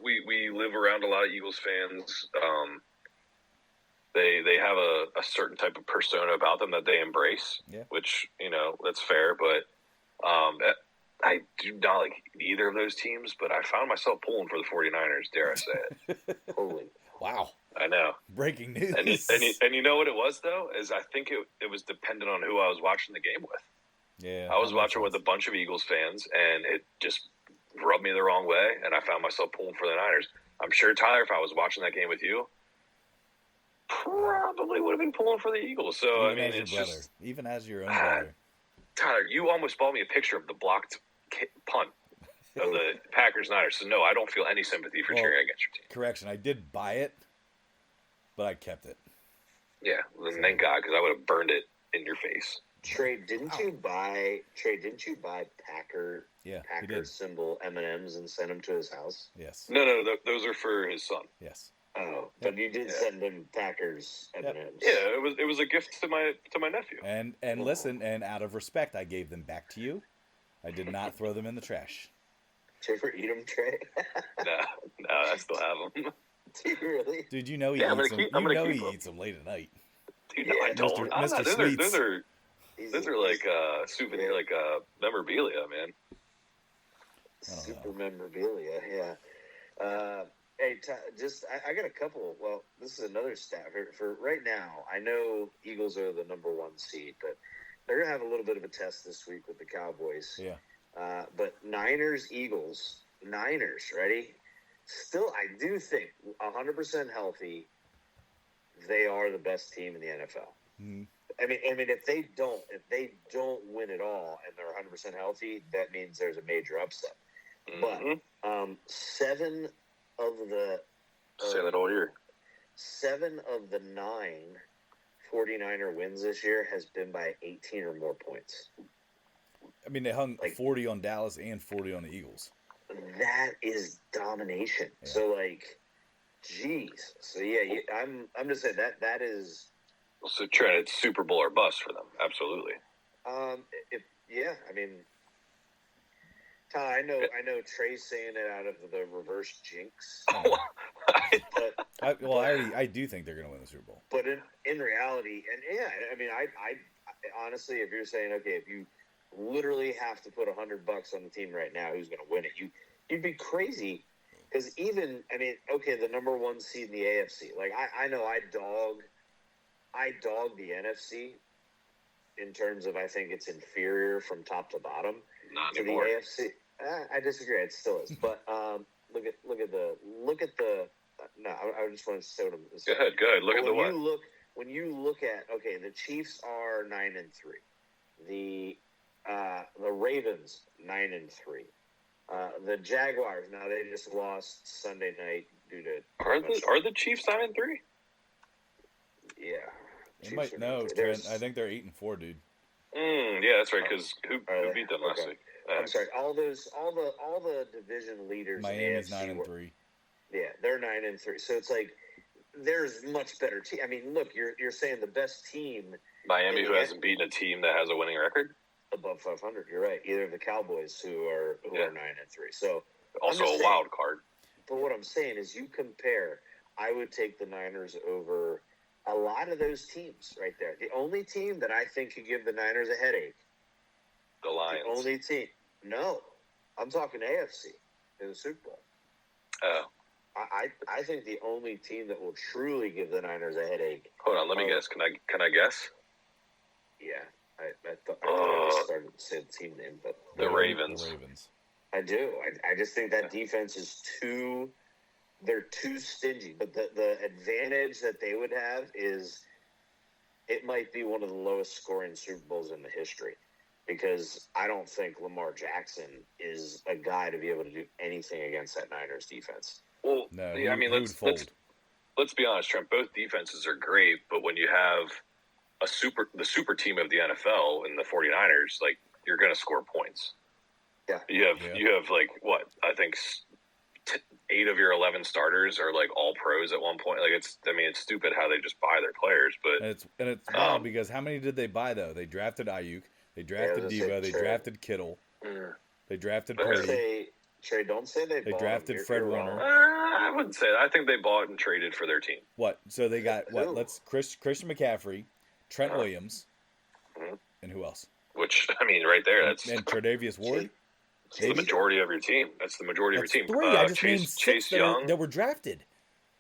we live around a lot of Eagles fans. They have a certain type of persona about them that they embrace, which, that's fair. But I do not like either of those teams, but I found myself pulling for the 49ers, dare I say it. Holy. Wow. I know. Breaking news. And you know what it was, though? Is I think it was dependent on who I was watching the game with. Yeah. I was watching with a bunch of Eagles fans, and it just rubbed me the wrong way, and I found myself pulling for the Niners. I'm sure, Tyler, if I was watching that game with you, probably would have been pulling for the Eagles. So, even it's just... Even as your own brother. Tyler, you almost bought me a picture of the blocked punt of the Packers-Niners. So, no, I don't feel any sympathy for cheering against your team. Correction, I did buy it, but I kept it. Yeah, well, thank God, because I would have burned it in your face. Trey, didn't you buy Packer symbol M&Ms and send them to his house? Yes. No, those are for his son. Yes. Oh, but you did send him Packers M&Ms. Yeah, it was a gift to my nephew. And listen, and out of respect, I gave them back to you. I did not throw them in the trash. Did you ever eat them, Trey? No, I still have them. Do you really? Dude, you know he eats them. He eats them late at night. Dude, no, I don't. Mr. Those are like souvenir, like memorabilia, man. Super memorabilia, yeah. Hey, I got a couple. Well, this is another stat for right now. I know Eagles are the number 1 seed, but they're gonna have a little bit of a test this week with the Cowboys. Yeah. But Niners, ready? Still, I do think 100% healthy, they are the best team in the NFL. Mm-hmm. I mean, if they don't win it all and they're 100% healthy, that means there's a major upset. Mm-hmm. But 7 of the say that all year. 7 of the 9 49er wins this year has been by 18 or more points. I mean, they hung 40 on Dallas and 40 on the Eagles. That is domination. Yeah. So, geez. So, yeah, I'm just saying that is... So, Trent, it's Super Bowl or bust for them. Absolutely. I mean... Ty, I know Trey's saying it out of the reverse jinx. I do think they're going to win the Super Bowl. But in reality, I mean, I honestly, if you're saying, okay, if you literally have to put $100 on the team right now, who's going to win it? You'd be crazy, because the number 1 seed in the AFC. I know I dog the NFC in terms of, I think it's inferior from top to bottom. Not to anymore. The AFC. I disagree. It still is. But look at the. No, I just want to say what I'm saying. Go ahead. Look at the what? When you look at the Chiefs are 9-3, the Ravens 9-3, the Jaguars. Now they just lost Sunday night due to. Are the Chiefs 9-3? Yeah. They might know, Trent. I think they're 8-4, dude. Yeah, that's right. Because who beat them last week? I'm sorry. All the division leaders. Miami's 9-3. Yeah, they're 9-3. So it's there's much better team. I mean, look, you're saying the best team. Miami, who hasn't beaten a team that has a winning record above 500. You're right. Either the Cowboys, who are 9-3. So also a wild card. But what I'm saying is, you compare. I would take the Niners over a lot of those teams right there. The only team that I think could give the Niners a headache. The Lions. The only team. No. I'm talking AFC in the Super Bowl. Oh. I think the only team that will truly give the Niners a headache. Hold on, let me guess. Can I guess? Yeah. I thought I started to say the team name, but the Ravens. The Ravens. I do. I just think that defense is too. They're too stingy. But the advantage that they would have is it might be one of the lowest scoring Super Bowls in the history. because I don't think Lamar Jackson is a guy to be able to do anything against that Niners defense. Well, No, yeah, I mean, let's be honest, Trent. Both defenses are great, but when you have the super team of the NFL and the 49ers, like, you're going to score points. Yeah. You have like, what, I think 8 of your 11 starters are like all pros at one point. Like, it's stupid how they just buy their players, but and it's wild because how many did they buy though? They drafted Ayuk, they drafted Devo, they drafted Kittle, they drafted Purdy. Trey, don't say they drafted Fred Warner. I wouldn't say that. I think they bought and traded for their team. What? So they got what? Christian McCaffrey, Trent Williams, and who else? Which, I mean, right there, that's and Tre'Davious Ward. That's the majority of your team. That's the majority of your team. 3. I just named 6 Chase Young that were drafted.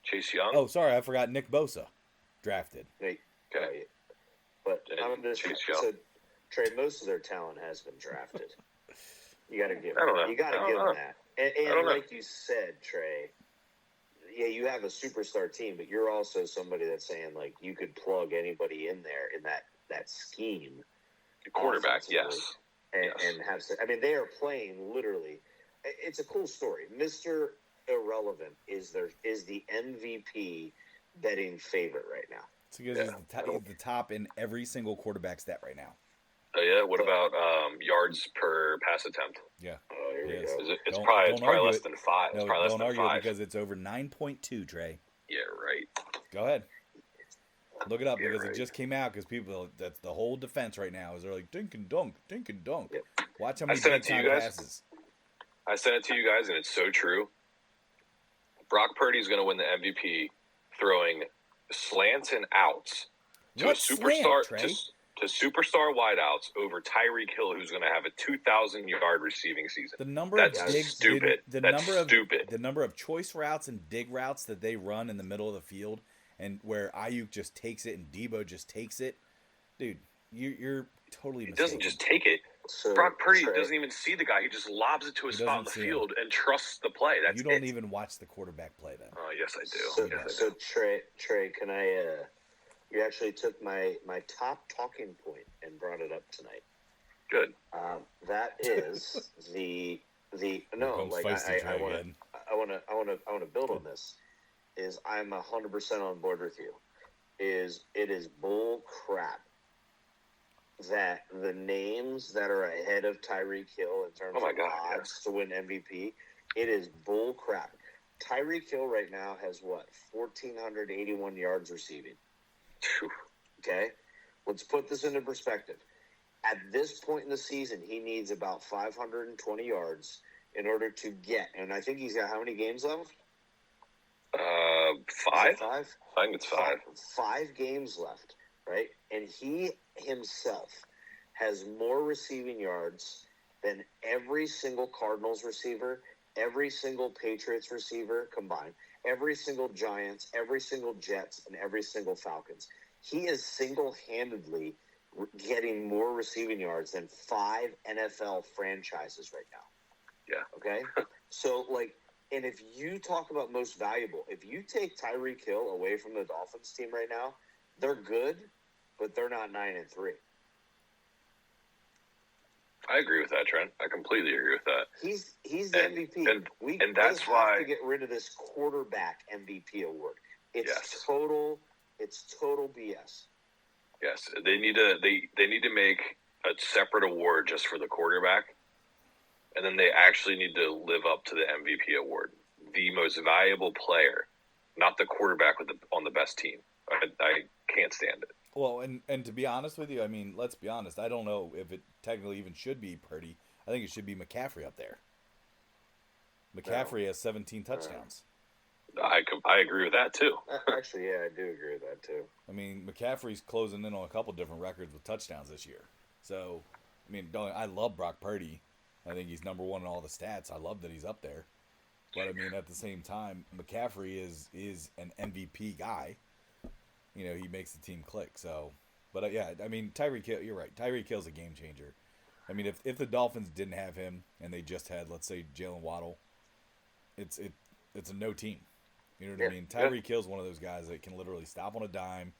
Chase Young. Oh, sorry, I forgot Nick Bosa, drafted. Okay, but I'm just so Trey. Most of their talent has been drafted. You got to give. I don't know. You got to give them that. And like you said, Trey, yeah, you have a superstar team, but you're also somebody that's saying, like, you could plug anybody in there in that scheme. The quarterback, yes. And have. I mean, they are playing literally. It's a cool story. Mr. Irrelevant is the MVP betting favorite right now. It's because he's the top in every single quarterback stat right now. Oh yeah. What about yards per pass attempt? Yeah. Oh, here we go. It's probably less than 5. No, it's probably don't less than argue 5 because it's over 9.2, Trey. Yeah, right. Go ahead. Look it up because it just came out because people, that's the whole defense right now is they're like, dink and dunk. Yep. Watch how many big time passes. I sent it to you guys, and it's so true. Brock Purdy's going to win the MVP throwing slants and outs to a superstar to superstar wideouts over Tyreek Hill, who's going to have a 2,000-yard receiving season. The number That's of digs, stupid. That's stupid. The number of choice routes and dig routes that they run in the middle of the field, and where Ayuk just takes it and Debo just takes it, dude, you're totally mistaken. He doesn't just take it. So, Brock Purdy doesn't even see the guy. He just lobs it to a spot in the field and trusts the play. That's you don't even watch the quarterback play then. Oh, yes, I do. So Trey, can I? You actually took my top talking point and brought it up tonight. Good. That is the no, like I want to build on this. Is I'm 100% on board with you. It is bull crap that the names that are ahead of Tyreek Hill in terms of odds to win MVP, it is bull crap. Tyreek Hill right now has 1,481 yards receiving. Okay, let's put this into perspective. At this point in the season, he needs about 520 yards in order to get, and I think he's got how many games left? 5? 5? I think it's 5. 5 games left, right? And he himself has more receiving yards than every single Cardinals receiver, every single Patriots receiver combined, every single Giants, every single Jets, and every single Falcons. He is single-handedly getting more receiving yards than 5 NFL franchises right now. Yeah. Okay? So, and if you talk about most valuable, if you take Tyreek Hill away from the Dolphins team right now, they're good, but they're not 9-3. I agree with that, Trent. I completely agree with that. He's the MVP. And that's why have to get rid of this quarterback MVP award. It's total BS. Yes, they need to make a separate award just for the quarterback, and then they actually need to live up to the MVP award, the most valuable player, not the quarterback on the best team. I can't stand it. Well, and to be honest with you, I mean, let's be honest. I don't know if it technically even should be Purdy. I think it should be McCaffrey up there. McCaffrey has 17 touchdowns. I agree with that too. Actually, yeah, I do agree with that too. I mean, McCaffrey's closing in on a couple different records with touchdowns this year. So, I mean, I love Brock Purdy. I think he's number 1 in all the stats. I love that he's up there. But I mean, at the same time, McCaffrey is an MVP guy. You know, he makes the team click. So, but yeah, I mean, Tyreek Hill, you're right. Tyreek Hill's a game changer. I mean, if the Dolphins didn't have him and they just had, let's say, Jalen Waddle, it's a no team. You know what I mean? Tyreek Hill's one of those guys that can literally stop on a dime,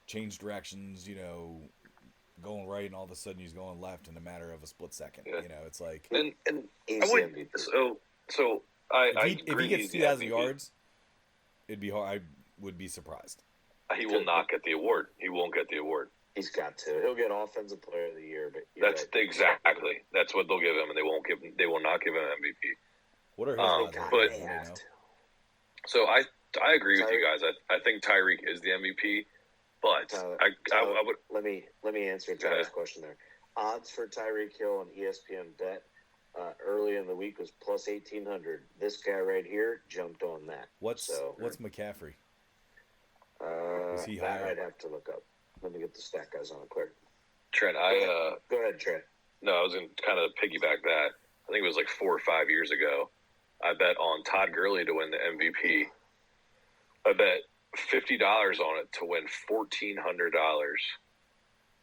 change directions, going right, and all of a sudden he's going left in a matter of a split second. Yeah. You know, it's like And I Easy would MVP. so I if agree he gets he's the 2,000 MVP. yards, it'd be hard. I would be surprised. He will not get the award. He won't get the award. He's got to. He'll get Offensive Player of the Year, but That's exactly. That's what they'll give him, and they will not give him MVP. What are his odds? but- they have to. So I agree with you guys. I think Tyreek is the MVP, but Tyler, I would. Let me answer Tyler's question there. Odds for Tyreek Hill on ESPN Bet early in the week was plus 1,800. This guy right here jumped on that. What's McCaffrey? Is he that higher? I'd have to look up. Let me get the stat guys on it quick. Trent, Go ahead, Trent. No, I was going to kind of piggyback that. I think it was like 4 or 5 years ago. I bet on Todd Gurley to win the MVP. I bet $50 on it to win $1,400.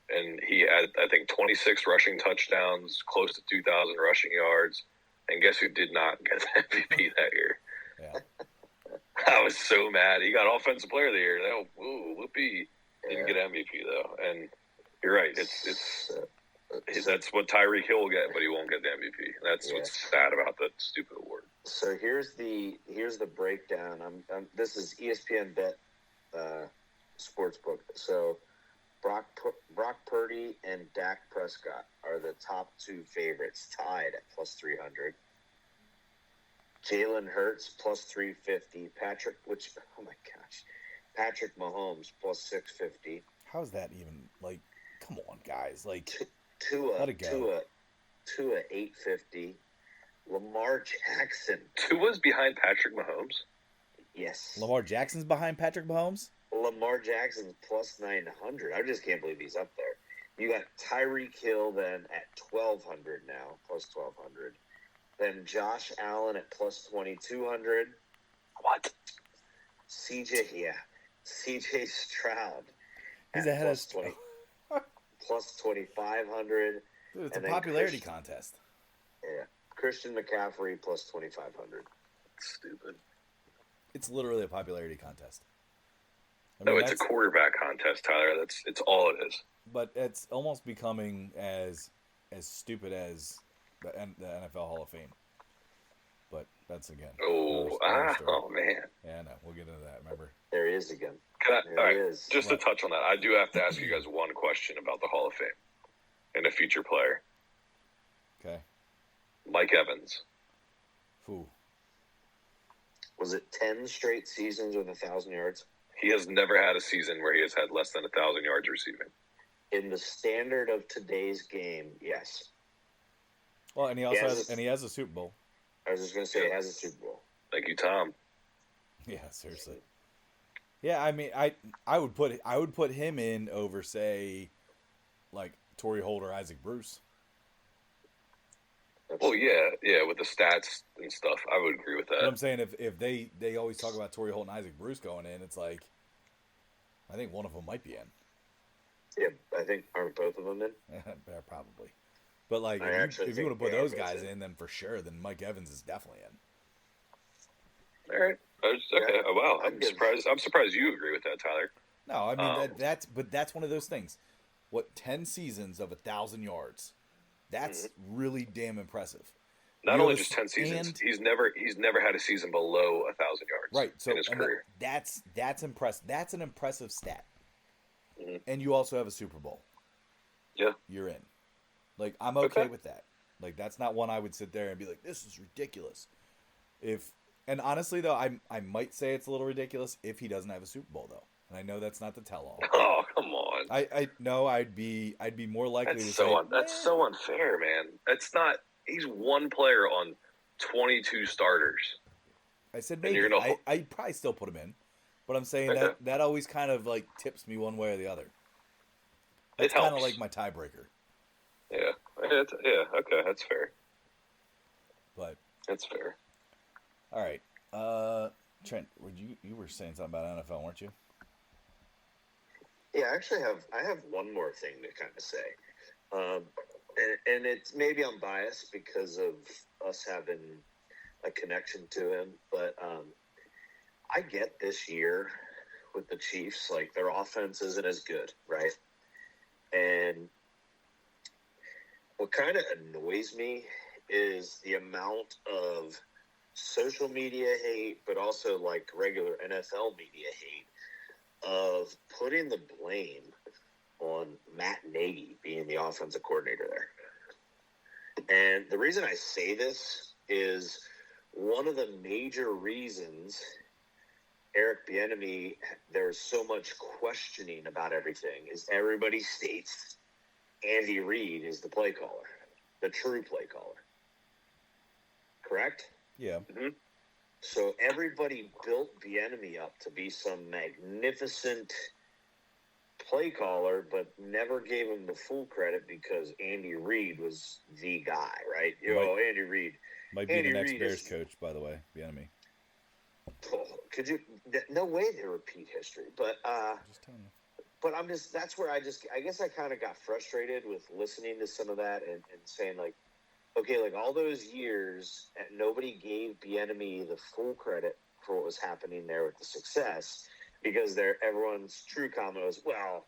And he had, I think, 26 rushing touchdowns, close to 2,000 rushing yards. And guess who did not get the MVP that year? Yeah. I was so mad. He got Offensive Player of the Year. Whoopee. Didn't get MVP, though. And you're right. That's what Tyreek Hill will get, but he won't get the MVP. That's what's sad about that stupid award. So here's the breakdown. This is ESPN Bet sportsbook. So Brock Purdy and Dak Prescott are the top two favorites, tied at plus 300. Jalen Hurts plus 350. Patrick Mahomes plus 650. How's that even? Like, come on, guys. Like, Tua let it go. Tua 850. Lamar Jackson. Tua's behind Patrick Mahomes? Yes. Lamar Jackson's behind Patrick Mahomes? Lamar Jackson's plus 900. I just can't believe he's up there. You got Tyreek Hill then at 1,200 now, plus 1,200. Then Josh Allen at plus 2,200. What? CJ Stroud. He's at ahead plus of 20, plus 2,500. Dude, it's And a then popularity contest. Yeah. Christian McCaffrey plus 2,500. Stupid. It's literally a popularity contest. No, it's a quarterback contest, Tyler. It's all it is. But it's almost becoming as stupid as the NFL Hall of Fame. But that's again. Oh man. Yeah, no, we'll get into that. Remember? There he is again. All right, is. just to touch on that, I do have to ask you guys one question about the Hall of Fame and a future player. Okay. Mike Evans. Who? Was it 10 straight seasons with 1,000 yards? He has never had a season where he has had less than 1,000 yards receiving. In the standard of today's game, yes. Well, and he also has a Super Bowl. I was just going to say, he has a Super Bowl. Thank you, Tom. Yeah, seriously. Yeah, I mean, I would put him in over, say, like Torrey Holt or Isaac Bruce. Well, yeah, with the stats and stuff, I would agree with that. But I'm saying if they always talk about Torrey Holt and Isaac Bruce going in, it's like I think one of them might be in. Yeah, I think aren't both of them in? Yeah, probably. But like, if you want to put those guys in, then for sure, then Mike Evans is definitely in. All right. Okay. Oh, wow. I'm surprised. I'm surprised you agree with that, Tyler. No, I mean that's one of those things. What 10 seasons of 1,000 yards? That's really damn impressive. Not only just 10 seasons, he's never had a season below 1,000 yards. Right. So in his career. That's impressive. That's an impressive stat. Mm-hmm. And you also have a Super Bowl. Yeah. You're in. Like, I'm okay with that. Like, that's not one I would sit there and be like, this is ridiculous. And honestly, though, I might say it's a little ridiculous if he doesn't have a Super Bowl, though. And I know that's not the tell-all. Oh, come on. I'd be more likely to say that's so unfair, man. That's not. He's one player on 22 starters. I said maybe. I'd probably still put him in, but I'm saying that always kind of like tips me one way or the other. It's kind of like my tiebreaker. Yeah. Okay, that's fair. But that's fair. All right, Trent, you were saying something about NFL, weren't you? Yeah, actually, I have one more thing to kind of say, and it's maybe I'm biased because of us having a connection to him, but I get this year with the Chiefs, like their offense isn't as good, right? And What kind of annoys me is the amount of social media hate, but also like regular NFL media hate of putting the blame on Matt Nagy being the offensive coordinator there. And the reason I say this is one of the major reasons Eric Bieniemy, there's so much questioning about everything, is everybody states Andy Reid is the play caller, the true play caller. Correct? Yeah. Mm-hmm. So everybody built Bieniemy up to be some magnificent play caller, but never gave him the full credit because Andy Reid was the guy, right? Andy Reid. Might be Andy the next Reid Bears coach, by the way, Bieniemy. Oh, could you? No way they repeat history, but Just telling you. but that's where I guess I kind of got frustrated with listening to some of that and saying like, okay, like all those years, nobody gave Bieniemy the full credit for what was happening there with the success, because everyone's true comment was, well,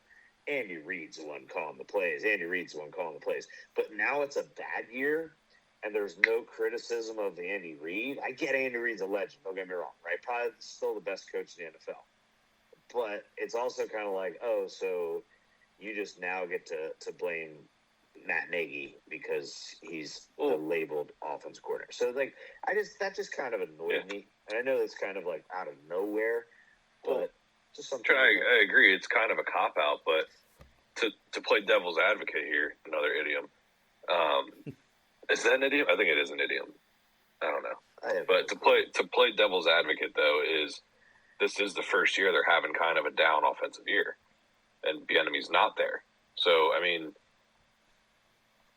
Andy Reid's the one calling the plays. Andy Reid's the one calling the plays. But now it's a bad year, and there's no criticism of Andy Reid. I get Andy Reid's a legend, don't get me wrong, right? Probably still the best coach in the NFL. But it's also kind of like, oh, so you just now get to blame Matt Nagy because he's the labeled offensive coordinator. So, like, that just kind of annoyed me. And I know it's kind of, like, out of nowhere, but just something. I agree. It's kind of a cop-out, but to play devil's advocate here, another idiom. Is that an idiom? I think it is an idiom. I don't know. But to play devil's advocate, though, this is the first year they're having kind of a down offensive year, and Bieniemy's not there. So, I mean,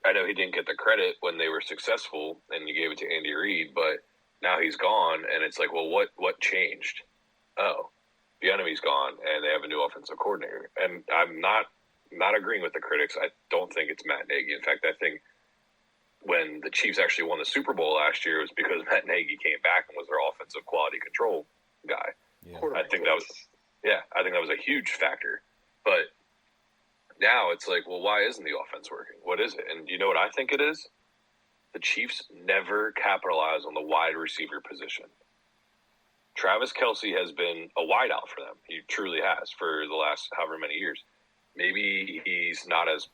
I know he didn't get the credit when they were successful, and you gave it to Andy Reid, but now he's gone, and it's like, well, what changed? Oh, Bieniemy's gone, and they have a new offensive coordinator. And I'm not agreeing with the critics. I don't think it's Matt Nagy. In fact, I think when the Chiefs actually won the Super Bowl last year, it was because Matt Nagy came back and was their offensive quality control guy. Yeah. I think that was a huge factor. But now it's like, well, why isn't the offense working? What is it? And you know what I think it is? The Chiefs never capitalize on the wide receiver position. Travis Kelce has been a wideout for them. He truly has for the last however many years. Maybe he's not as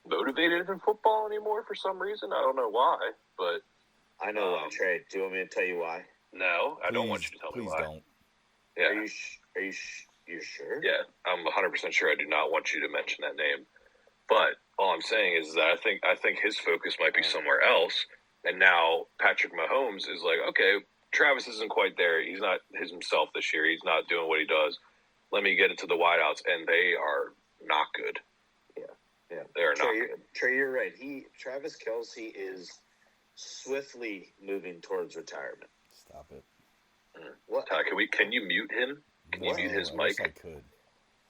motivated in football anymore for some reason. I don't know why, but I know why, Trey. Do you want me to tell you why? No, I don't want you to tell me why. Please don't. Yeah. Are you sure? Yeah, I'm 100% sure I do not want you to mention that name. But all I'm saying is that I think his focus might be somewhere else. And now Patrick Mahomes is like, okay, Travis isn't quite there. He's not himself this year. He's not doing what he does. Let me get into the wideouts, and they are not good. Yeah, they are not good. Trey, you're right. Travis Kelce is swiftly moving towards retirement. Stop it. What? Ty, can you mute him? Can you mute his I mic? wish I could.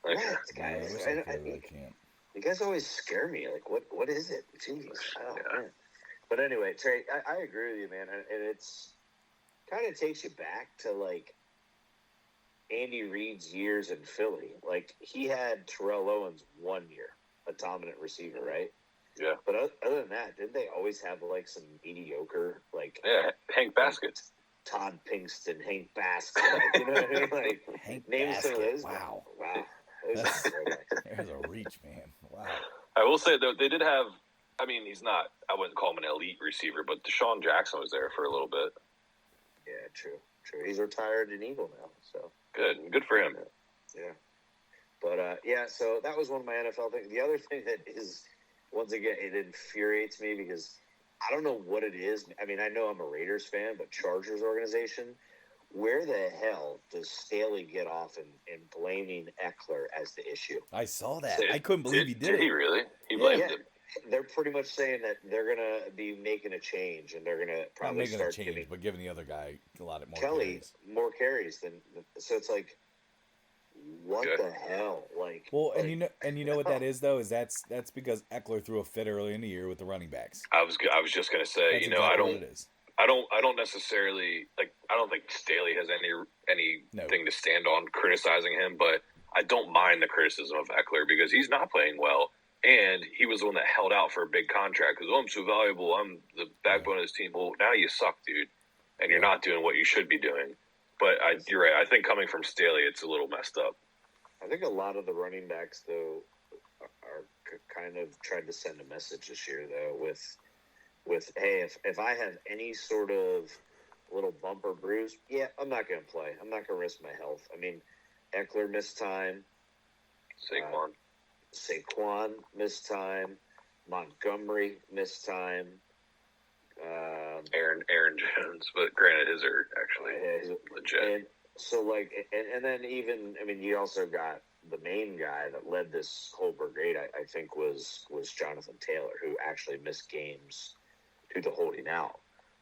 What, Okay. guys? I wish I could. I really can't. You guys always scare me. Like, what is it? Jeez. Oh, man. But anyway, Trey, I agree with you, man. And it's kind of takes you back to, like, Andy Reid's years in Philly. Like, he had Terrell Owens 1 year, a dominant receiver, right? Yeah. But other than that, didn't they always have, like, some mediocre, like... Yeah, Hank Baskets. Todd Pinkston, Hank Basket. Like, you know what I mean? Like, Hank name some of Basket. those. Wow. Wow. There's a reach, man. Wow. I will say, though, they did have, I mean, he's not, I wouldn't call him an elite receiver, but Deshaun Jackson was there for a little bit. Yeah, true. He's retired in Eagle now, so. Good for him. Yeah. But, so that was one of my NFL things. The other thing that is, once again, it infuriates me because I don't know what it is. I mean, I know I'm a Raiders fan, but Chargers organization, where the hell does Staley get off in blaming Eckler as the issue? I saw that. I couldn't believe he did it. Did he really? He blamed him. They're pretty much saying that they're going to be making a change, and they're going to probably start giving but giving the other guy a lot more Kelly carries. more carries than. So it's like, what the hell? Like, well, and you know what that is though is that's because Eckler threw a fit early in the year with the running backs. I was just going to say, That's I what it is. I don't necessarily I don't think Staley has anything to stand on criticizing him, but I don't mind the criticism of Eckler because he's not playing well. And he was the one that held out for a big contract because, I'm so valuable. I'm the backbone of this team. Well, now you suck, dude. And you're not doing what you should be doing. But you're right. I think coming from Staley, it's a little messed up. I think a lot of the running backs, though, are kind of tried to send a message this year, though, with hey, if I have any sort of little bump or bruise, I'm not going to play. I'm not going to risk my health. I mean, Eckler missed time. Saquon missed time. Montgomery missed time. Aaron Jones, but granted, his are actually legit. And so, like, and then even, I mean, you also got the main guy that led this whole brigade, I think, was Jonathan Taylor, who actually missed games due to holding out.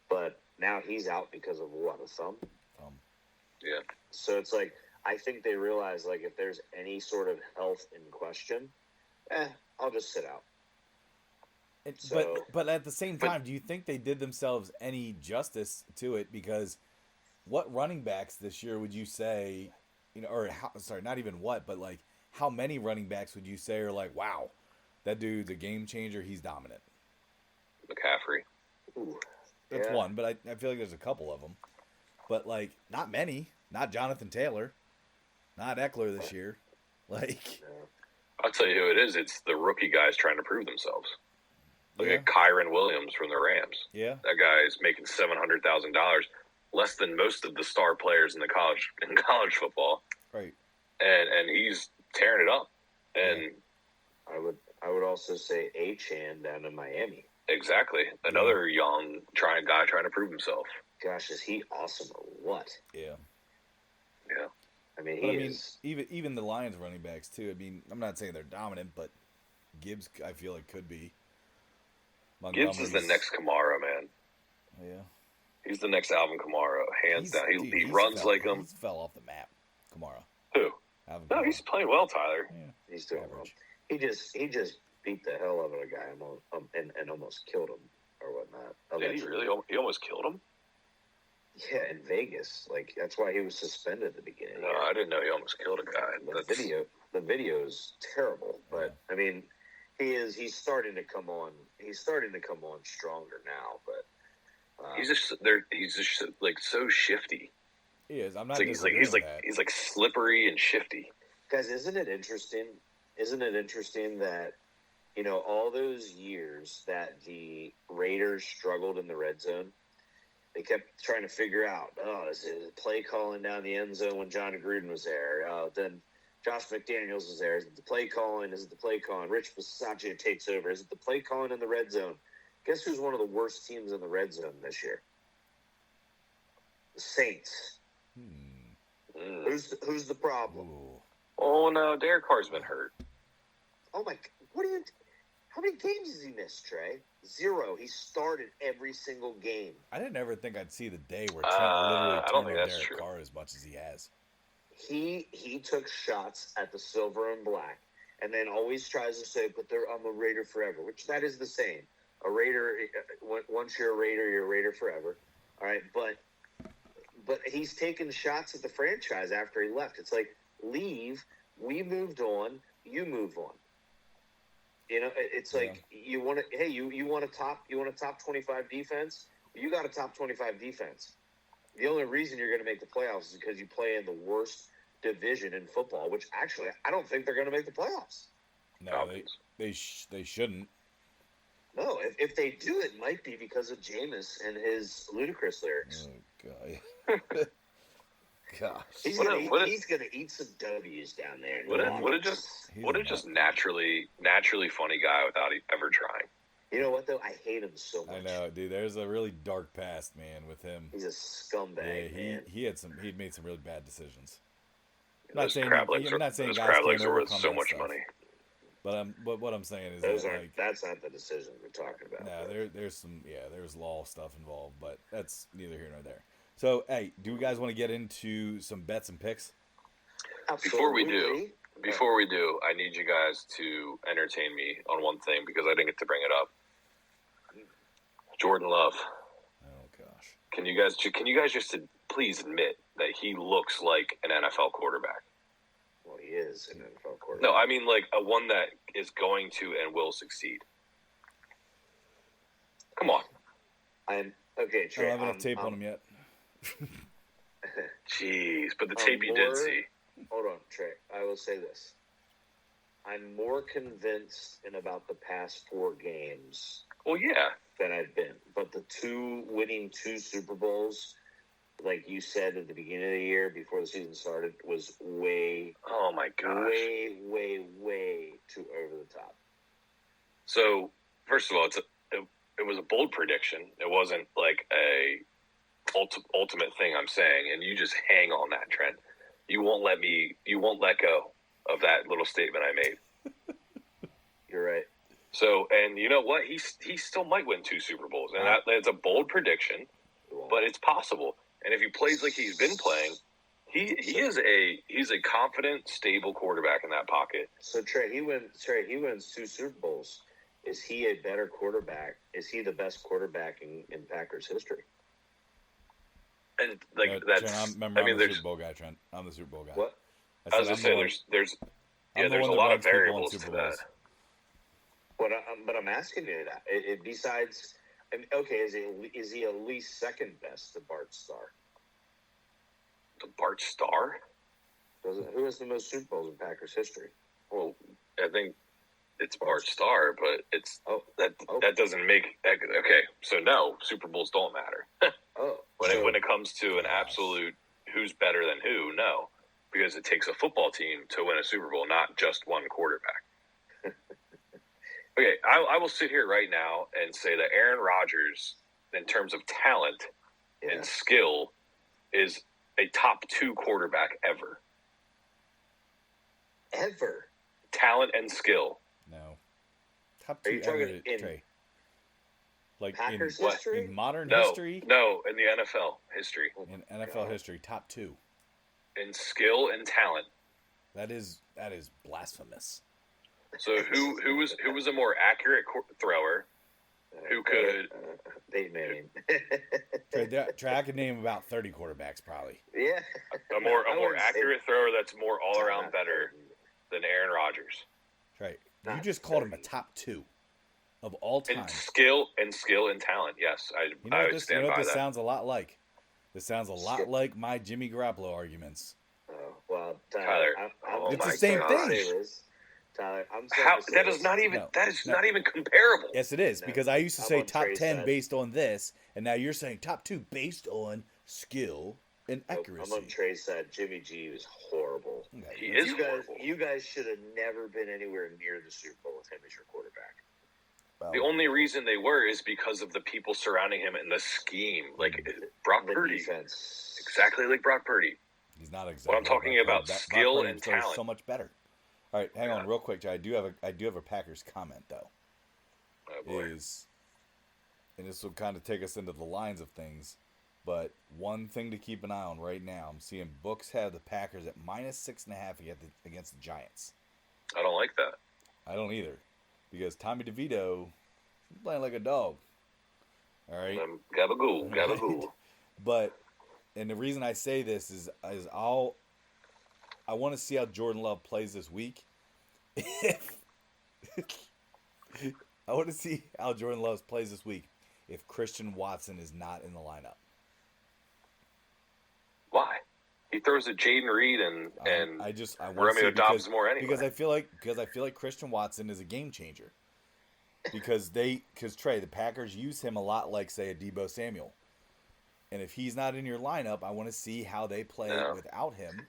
But now he's out because of what, a thumb? Yeah. So it's like, I think they realize, like, if there's any sort of health in question, I'll just sit out. But at the same time, do you think they did themselves any justice to it? Because what running backs this year would you say, not even what, but like how many running backs would you say are like, wow, that dude's a game changer, he's dominant? McCaffrey. Ooh, that's one, but I feel like there's a couple of them. But like, not many. Not Jonathan Taylor. Not Eckler this year. Like, I'll tell you who it is. It's the rookie guys trying to prove themselves. Look at Kyron Williams from the Rams. Yeah, that guy is making $700,000, less than most of the star players in college football. Right. And he's tearing it up. And I would also say Achane down in Miami. Exactly, another young guy trying to prove himself. Gosh, is he awesome or what? Yeah. Yeah. I mean, even the Lions running backs too. I mean, I'm not saying they're dominant, but Gibbs, I feel like could be. Gibbs is the next Kamara, man. Yeah. He's the next Alvin Kamara, hands down. He runs like him. He fell off the map, Kamara. Who? Alvin No, Kamara. He's playing well, Tyler. Yeah. He's doing well. He just beat the hell out of a guy and almost killed him or whatnot. Did he really? He almost killed him? Yeah, in Vegas. Like, that's why he was suspended at the beginning. No, I didn't know he almost killed a guy. The video is terrible, but I mean, he's starting to come on. He's starting to come on stronger now, but he's just like so shifty. He is. I'm not. He's like slippery and shifty. Guys, isn't it interesting? Isn't it interesting that all those years that the Raiders struggled in the red zone, they kept trying to figure out, is it play calling down the end zone when John Gruden was there? Then Josh McDaniels was there. Is it the play calling? Is it the play calling? Rich Bisaccia takes over. Is it the play calling in the red zone? Guess who's one of the worst teams in the red zone this year? The Saints. Who's the problem? Ooh. Oh no, Derek Carr's been hurt. Oh my! How many games has he missed, Trey? 0. He started every single game. I didn't ever think I'd see the day where Trent literally turned on Derek true. Carr as much as he has. He took shots at the silver and black, and then always tries to say, "But I'm a Raider forever," which that is the same. A Raider, once you're a Raider forever. All right, but he's taking shots at the franchise after he left. It's like, leave. We moved on. You move on. It's like you want to. Hey, you want a top 25 defense? You got a top 25 defense. The only reason you're going to make the playoffs is because you play in the worst division in football. Which actually, I don't think they're going to make the playoffs. No, they shouldn't. No, if they do, it might be because of Jameis and his ludicrous lyrics. Oh, God. Gosh. He's gonna eat some W's down there. What a just naturally funny guy without ever trying. You know what though? I hate him so much. I know, dude. There's a really dark past, man, with him. He's a scumbag. Yeah, man. He'd made some really bad decisions. I'm not saying crab legs are worth so much money. But what I'm saying is that's not the decision we're talking about. No, there's law stuff involved, but that's neither here nor there. So, hey, do you guys want to get into some bets and picks? Before we do, I need you guys to entertain me on one thing because I didn't get to bring it up. Jordan Love. Oh gosh. Can you guys just please admit that he looks like an NFL quarterback? Well, he is. as an NFL quarterback. No, I mean like a one that is going to and will succeed. Come on. Okay, Trey. I don't have enough tape on him yet. Jeez, but the tape you did see. Hold on, Trey. I will say this. I'm more convinced in about the past 4 games. Well, yeah. Than I've been. But winning 2 Super Bowls, like you said at the beginning of the year before the season started, was way, oh my gosh, way too over the top. So, first of all, it was a bold prediction. It wasn't like a ultimate thing I'm saying, and you just hang on that, Trent. You won't let go of that little statement I made. You're right. So, and you know what? He still might win 2 Super Bowls, and that's a bold prediction, but it's possible. And if he plays like he's been playing, he's a confident, stable quarterback in that pocket. So Trey, he wins 2 Super Bowls. Is he a better quarterback? Is he the best quarterback in Packers history? And like that's, Trent, I'm the Super Bowl guy, Trent. I'm the Super Bowl guy. What? I was gonna say there's a lot of variables to that. But I'm asking you that. Besides, okay, is he at least second best to Bart Starr? To Bart Starr? Who has the most Super Bowls in Packers history? Well, I think it's Bart Starr, but that doesn't make okay. So no, Super Bowls don't matter. When it comes to an absolute who's better than who, no, because it takes a football team to win a Super Bowl, not just one quarterback. Okay, I will sit here right now and say that Aaron Rodgers, in terms of talent and skill, is a top 2 quarterback ever. Ever? Talent and skill. No. Top 2 ever, Trey. Like Packers history? In modern history? No, in the NFL history. In NFL history, top 2. In skill and talent. That is blasphemous. So who was a more accurate thrower? Who could? They name. Trey, I could name about 30 quarterbacks probably. Yeah. A more accurate thrower that's more all around better than Aaron Rodgers. Trey, you just called him a top 2 of all time. In skill and talent, yes, I would stand by that. This sounds a lot like? This sounds a lot like my Jimmy Garoppolo arguments. Oh, well, Tyler, it's the same thing. Tyler, that is not even comparable. Yes, it is, because I used to say top 10 based on this, and now you're saying top 2 based on skill and accuracy. I'm on Trey's side. Jimmy G is horrible. Okay. He is horrible. You guys should have never been anywhere near the Super Bowl with him as your quarterback. Well, the only reason they were is because of the people surrounding him and the scheme. Like Brock Purdy. Defense. Exactly like Brock Purdy. He's not exactly. What I'm talking about, skill and talent. So much better. All right, hang on real quick, Jay. I do have a Packers comment though. Oh boy. And this will kind of take us into the lines of things, but one thing to keep an eye on right now, I'm seeing books have the Packers at -6.5 against the Giants. I don't like that. I don't either, because Tommy DeVito is playing like a dog. All right. Gabagool. But, and the reason I say this is I want to see how Jordan Love plays this week. I want to see how Jordan Love plays this week if Christian Watson is not in the lineup. Why? He throws at Jaden Reed and I want Romeo Dobbs more anyway. Because I feel like Christian Watson is a game changer. Because Trey, the Packers use him a lot like, say, a Deebo Samuel. And if he's not in your lineup, I want to see how they play without him.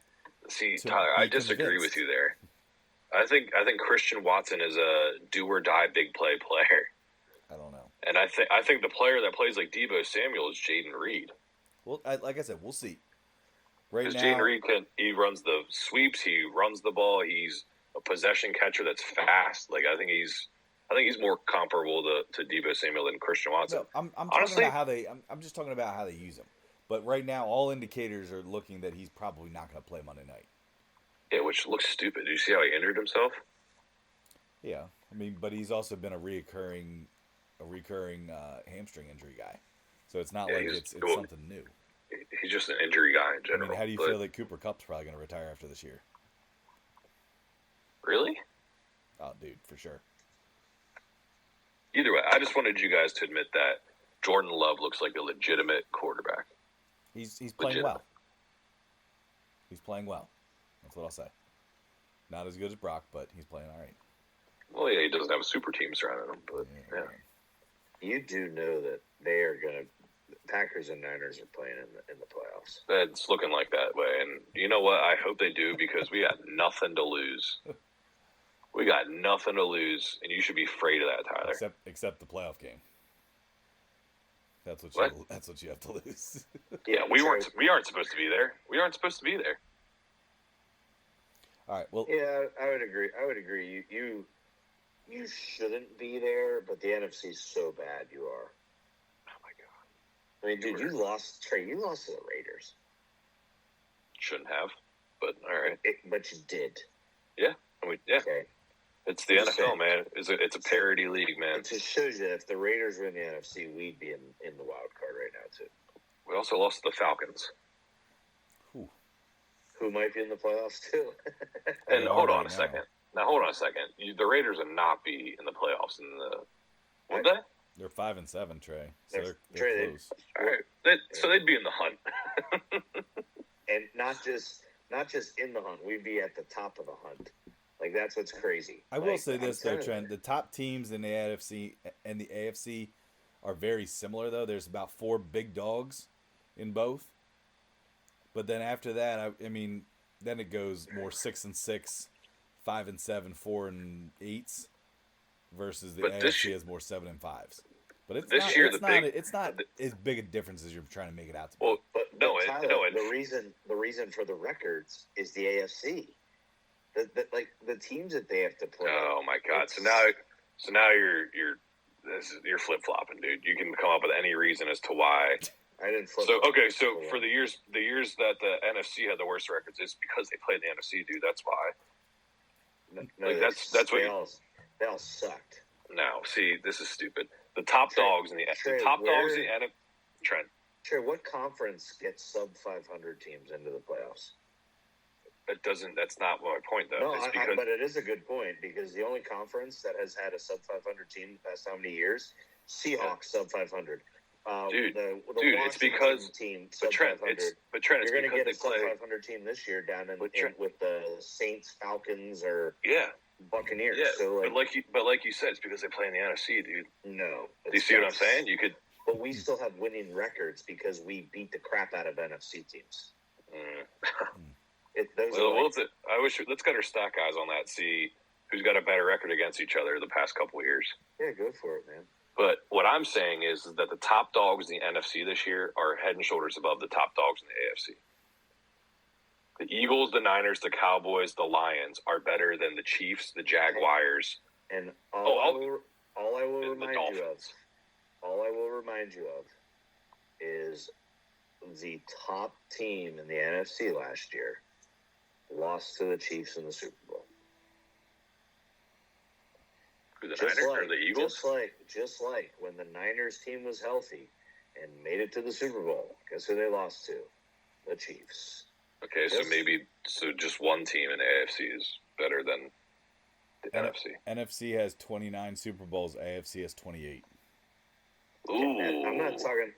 See, Tyler, I disagree with you there. I think Christian Watson is a do or die big play player. I don't know. And I think the player that plays like Deebo Samuel is Jaden Reed. Well, like I said, we'll see. Right now, because Jaden Reed he runs the sweeps, he runs the ball, he's a possession catcher that's fast. Like I think he's more comparable to Deebo Samuel than Christian Watson. No, I'm talking about how they. I'm just talking about how they use him. But right now, all indicators are looking that he's probably not going to play Monday night. Yeah, which looks stupid. Do you see how he injured himself? Yeah, I mean, but he's also been a recurring hamstring injury guy. So it's not like it's something new. He's just an injury guy in general. I mean, how do you feel that Cooper Kupp's probably going to retire after this year? talent, dude, for sure. Either way, I just wanted you guys to admit that Jordan Love looks like a legitimate quarterback. He's playing well. He's playing well. That's what I'll say. Not as good as Brock, but he's playing all right. Well, yeah, he doesn't have a super team surrounding him, but yeah. You do know that they are going to – Packers and Niners are playing in the playoffs. It's looking like that way. And you know what? I hope they do because we got nothing to lose. We got nothing to lose, and you should be afraid of that, Tyler. Except the playoff game. That's what you have to lose. Yeah, we aren't supposed to be there. We aren't supposed to be there. All right. Well, yeah, I would agree. You shouldn't be there, but the NFC's so bad you are. Oh my god! I mean, dude, you lost to the Raiders. Shouldn't have, but all right. But you did. Yeah. Yeah. Okay. It's the NFL, man. It's a parity league, man. It just shows you if the Raiders were in the NFC, we'd be in the wild card right now too. We also lost to the Falcons. Who might be in the playoffs too. And hold on a second. Now hold on a second. The Raiders will not be in the playoffs would they? They're 5-7, Trey. So they're Trey, close. All right. So they'd be in the hunt. And not just in the hunt. We'd be at the top of the hunt. Like, that's what's crazy. I will say this, though, Trent. The top teams in the NFC and the AFC are very similar, though. There's about 4 big dogs in both. But then after that, I mean, then it goes more 6-6, 5-7, 4-8s, versus the AFC has more 7-5s. But it's not as big a difference as you're trying to make it out to be. Well, the reason for the records is the AFC. The teams that they have to play. Oh my God! So now you're flip flopping, dude. You can come up with any reason as to why. I didn't flip. So okay, so for the years that the NFC had the worst records, is because they played the NFC, dude. That's why. No, that's what they all sucked. No, see, this is stupid. The top dogs in the NFC. Trent. Sure. What conference gets sub 500 teams into the playoffs? That's not my point, though. No, but it is a good point because the only conference that has had a sub 500 team the past how many years? Seahawks sub 500. Dude, it's because team but Trent, it's you're going to get a sub 500 team this year down with the Saints, Falcons, or Buccaneers. Yeah, so but like you said, it's because they play in the NFC, dude. No, do you see what I'm saying? You could, but we still have winning records because we beat the crap out of NFC teams. Let's get our stock guys on that. See who's got a better record against each other the past couple of years. Yeah, go for it, man. But what I'm saying is that the top dogs in the NFC this year are head and shoulders above the top dogs in the AFC. The Eagles, the Niners, the Cowboys, the Lions are better than the Chiefs, the Jaguars. And all I will remind you of is the top team in the NFC last year lost to the Chiefs in the Super Bowl. The Niners or the Eagles? Just like when the Niners team was healthy and made it to the Super Bowl, guess who they lost to? The Chiefs. Okay, so just one team in the AFC is better than the NFC. NFC has 29 Super Bowls. AFC has 28. Ooh. I'm not talking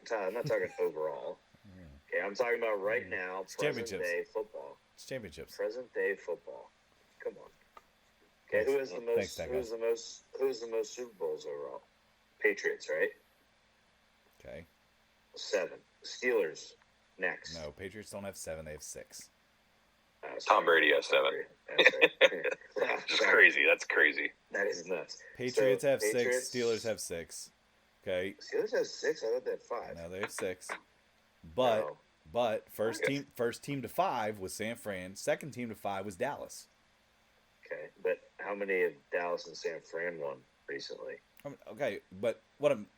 overall. Okay, I'm talking about right now. It's championships. Day football. It's championships. Present day football. Come on. Okay, who is the most Super Bowls overall? Patriots, right? Okay. 7. Steelers next. No, Patriots don't have 7. They have 6. Tom Brady has 7. That's crazy. That's crazy. That is nuts. Patriots have 6. Steelers have 6. Okay. Steelers have 6. I thought they had 5. No, they have 6. But first team to 5 was San Fran. Second team to 5 was Dallas. Okay, but how many have Dallas and San Fran won recently? Okay, but what I'm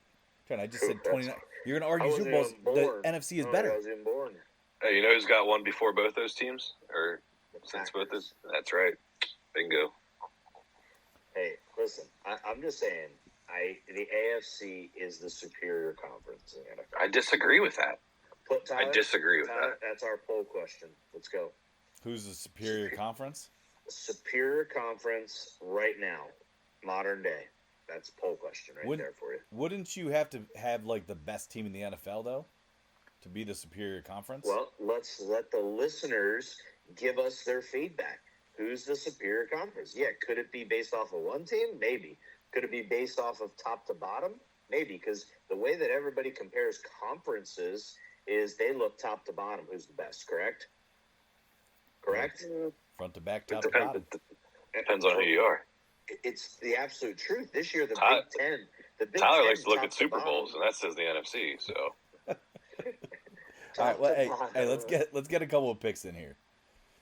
trying, I just said 29. You're going to argue Super Bowls. The NFC is better. I was even born. Hey, you know who's got one before both those teams? Or since both those? That's right. Bingo. Hey, listen, I'm just saying, the AFC is the superior conference in the NFL. I disagree with that. Tyler, I disagree with that. That's our poll question. Let's go. Who's the superior conference? Superior conference right now. modern day? That's a poll question there for you. Wouldn't you have to have like the best team in the NFL though to be the superior conference? Well, let's let the listeners give us their feedback. Who's the superior conference? Yeah, could it be based off of one team? Maybe. Could it be based off of top to bottom? Maybe, because the way that everybody compares conferences is they look top to bottom. Who's the best? Correct. Front to back, top to bottom. Depends on who you are. It's the absolute truth. This year, the Big Ten. Tyler likes to look at Super Bowls, and that says the NFC. So. All right. Well, hey, let's get a couple of picks in here.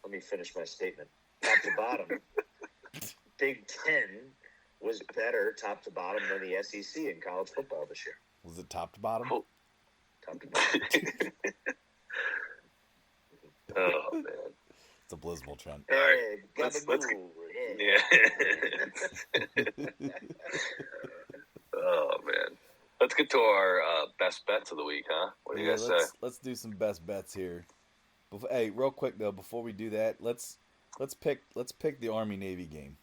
Let me finish my statement. Top to bottom, Big Ten was better top to bottom than the SEC in college football this year. Was it top to bottom? Cool. Top to bottom. Oh man, it's a Blizzball trend. All right, let's Oh man, let's get to our best bets of the week, huh? What do you guys say? Let's do some best bets here. Hey, real quick though, before we do that, let's pick the Army Navy game.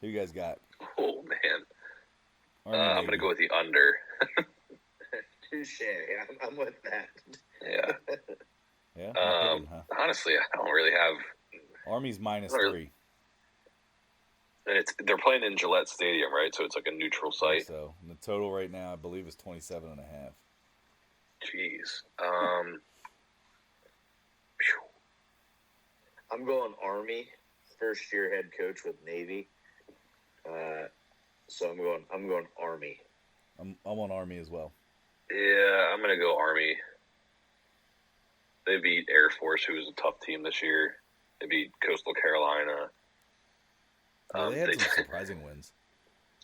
Who you guys got? Oh man, I'm gonna go with the under. Touche. I'm with that. Yeah. Yeah. Honestly, I don't really have. Army's -3. And they're playing in Gillette Stadium, right? So it's like a neutral site. So and the total right now, I believe, is 27.5. Jeez. I'm going Army, first year head coach with Navy. So I'm going Army. I'm on Army as well. Yeah, I'm gonna go Army. They beat Air Force, who was a tough team this year. They beat Coastal Carolina. They had some surprising wins.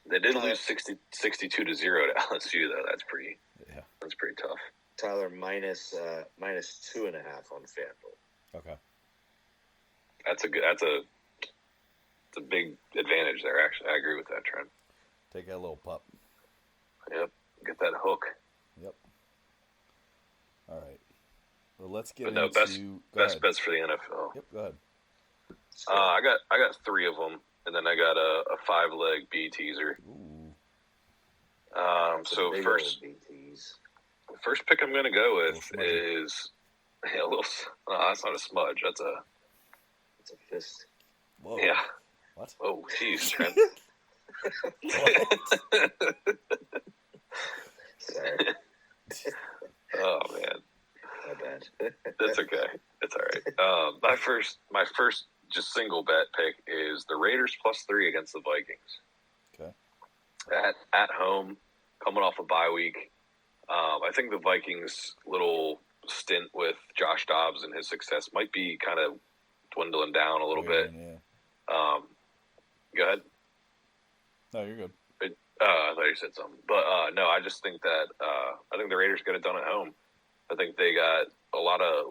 They did lose 62-0 to LSU, though. That's pretty tough. Tyler, minus 2.5 on FanDuel. Okay. That's a big advantage there, actually. I agree with that, Trent. Take that little pup. Yep. Get that hook. Yep. All right. Well, let's get into best bets for the NFL. Yep, go ahead. I got 3 of them, and then I got a 5-leg B teaser. Ooh. So first pick I'm gonna go with is a little. That's not a smudge. That's a fist. Whoa. Yeah. What? Oh, jeez, Trent. Sorry. Oh man. My bad. That's okay. It's all right. My first just single bet pick is the Raiders +3 against the Vikings. Okay. At home, coming off a bye week. I think the Vikings' little stint with Josh Dobbs and his success might be kind of dwindling down a little bit. Yeah. Go ahead. No, you're good. I thought you said something. But no, I just think that I think the Raiders get it done at home. I think they got a lot of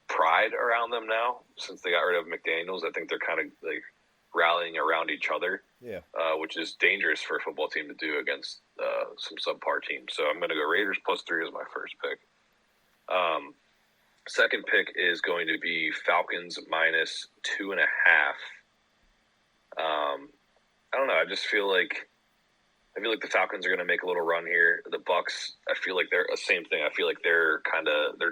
pride around them now since they got rid of McDaniels. I think they're kind of like rallying around each other. Yeah. Which is dangerous for a football team to do against some subpar teams. So I'm going to go Raiders +3 as my first pick. Second pick is going to be Falcons -2.5. I don't know. I feel like the Falcons are going to make a little run here. The Bucs, I feel like they're the same thing. I feel like they're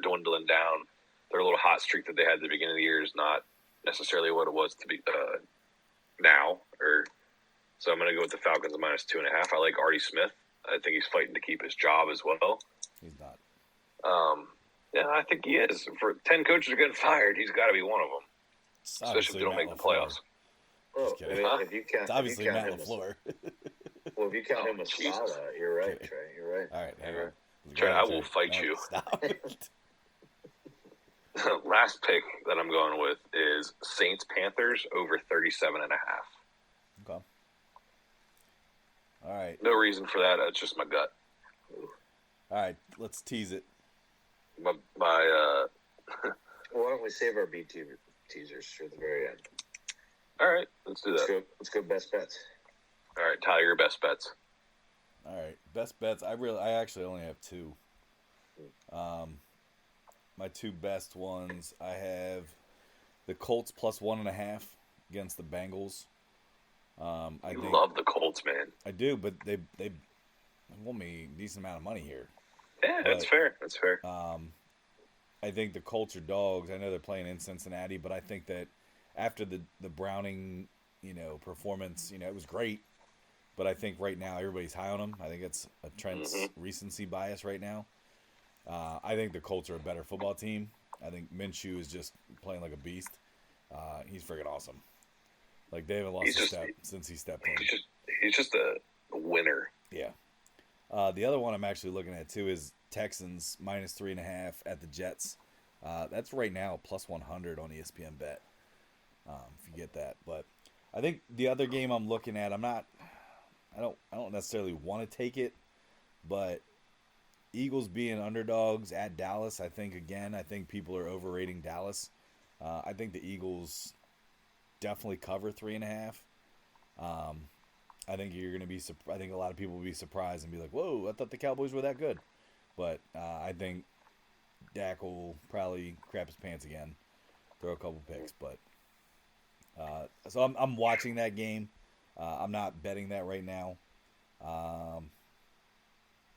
dwindling down. Their little hot streak that they had at the beginning of the year is not necessarily what it was to be now. So I'm going to go with the Falcons at -2.5. I like Artie Smith. I think he's fighting to keep his job as well. He's not. Yeah, I think he is. For 10 coaches are getting fired, he's got to be one of them. Especially if they don't make the playoffs. Well, If you count, it's obviously Matt LaFleur. Well, if you count him as Salah, you're right, Trey. You're right. All right, hang on. Trey, I will fight you. Stop. Last pick that I'm going with is Saints-Panthers over 37.5. Okay. All right. No reason for that. It's just my gut. All right, let's tease it. My Well, why don't we save our B teasers for the very end? All right, let's do that. Let's go best bets. All right, Tyler, your best bets. All right, best bets. I actually only have 2. My 2 best ones, I have the Colts +1.5 against the Bengals. I You think love the Colts, man. I do, but they want me a decent amount of money here. Yeah, that's fair. That's fair. I think the Colts are dogs. I know they're playing in Cincinnati, but I think that after the Browning, performance, it was great. But I think right now everybody's high on them. I think it's a Trent's recency bias right now. I think the Colts are a better football team. I think Minshew is just playing like a beast. He's freaking awesome. Like, they haven't lost a step since he stepped in. He's just a winner. Yeah. The other one I'm actually looking at, too, is Texans -3.5 at the Jets. That's right now plus 100 on ESPN Bet, if you get that. But I think the other game I'm looking at, I don't necessarily want to take it, but Eagles being underdogs at Dallas, I think people are overrating Dallas. I think the Eagles definitely cover 3.5. I think you're going to be. I think a lot of people will be surprised and be like, "Whoa, I thought the Cowboys were that good." But I think Dak will probably crap his pants again, throw a couple picks. But so I'm watching that game. I'm not betting that right now.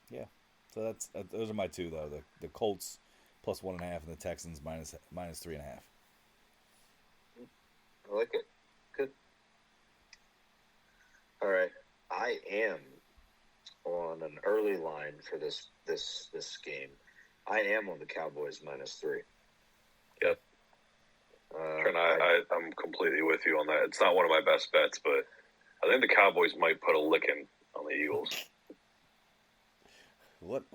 Yeah. So those are my two though. The Colts plus 1.5 and the Texans minus 3.5. I like it. Good. All right. I am on an early line for this game. I am on the Cowboys -3. Yep. And I'm completely with you on that. It's not one of my best bets, but I think the Cowboys might put a licking on the Eagles. What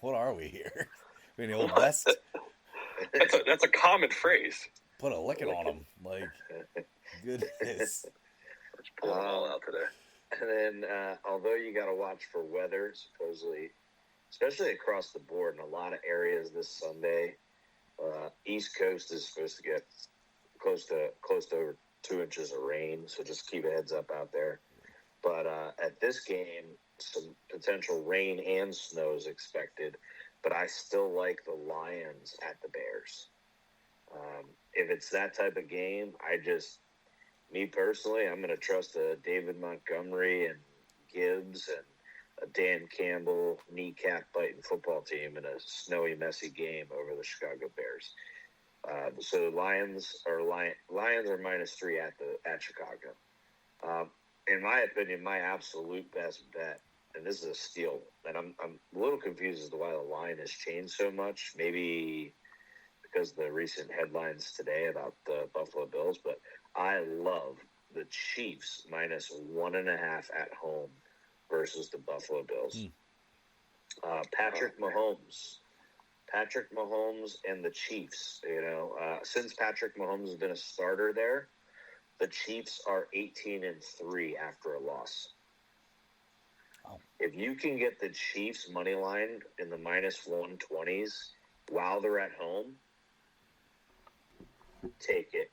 are we here? I mean, the Old West? That's a common phrase. Put a licking on them. Like, goodness. Let's pull it all out today. And then, although you got to watch for weather, supposedly, especially across the board in a lot of areas this Sunday, East Coast is supposed to get close to over 2 inches of rain, so just keep a heads up out there. But at this game, some potential rain and snow is expected, but I still like the Lions at the Bears. If it's that type of game, me personally, I'm going to trust a David Montgomery and Gibbs and a Dan Campbell kneecap-biting football team in a snowy, messy game over the Chicago Bears. So Lions are -3 at Chicago. In my opinion, my absolute best bet, and this is a steal, and I'm a little confused as to why the line has changed so much. Maybe because of the recent headlines today about the Buffalo Bills, but I love the Chiefs -1.5 at home versus the Buffalo Bills. Patrick Mahomes and the Chiefs, since Patrick Mahomes has been a starter there, the Chiefs are 18-3 after a loss. Oh. If you can get the Chiefs money line in the -120s while they're at home, take it.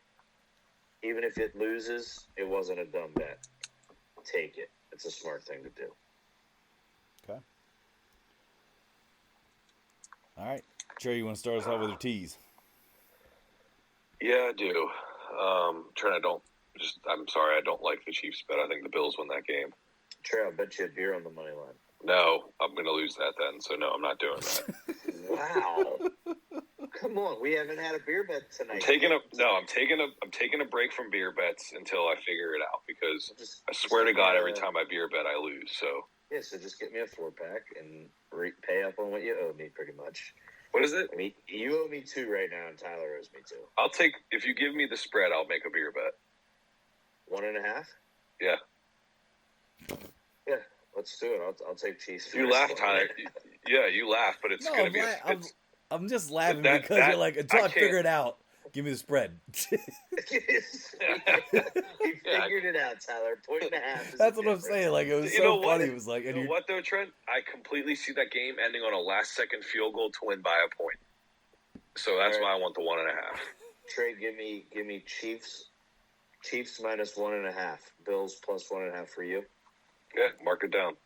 Even if it loses, it wasn't a dumb bet. Take it. It's a smart thing to do. Okay. All right. Trey, you want to start us off with your teas? Yeah, I do. Trent, I'm sorry, I don't like the Chiefs bet. I think the Bills win that game. Trey, I'll bet you a beer on the money line. No, I'm going to lose that then, so no, I'm not doing that. Wow. Come on, we haven't had a beer bet tonight. I'm taking a break from beer bets until I figure it out, because I swear to God, every time I beer bet, I lose. So yeah, so just get me a 4-pack and pay up on what you owe me, pretty much. What is it? I mean, you owe me 2 right now, and Tyler owes me 2. If you give me the spread, I'll make a beer bet. 1.5? Yeah. Yeah, let's do it. I'll take Chiefs. You laugh, Tyler. Yeah, you laugh, but it's going to be. I'm just laughing because you're like, until I figure it out, give me the spread. He figured it out, Tyler. 1.5. That's what I'm saying. Like, it was so funny. It was like, you know what though, Trent? I completely see that game ending on a last-second field goal to win by a point. So that's why I want the 1.5. Trey, give me Chiefs -1.5. Bills plus 1.5 for you. Yeah, mark it down.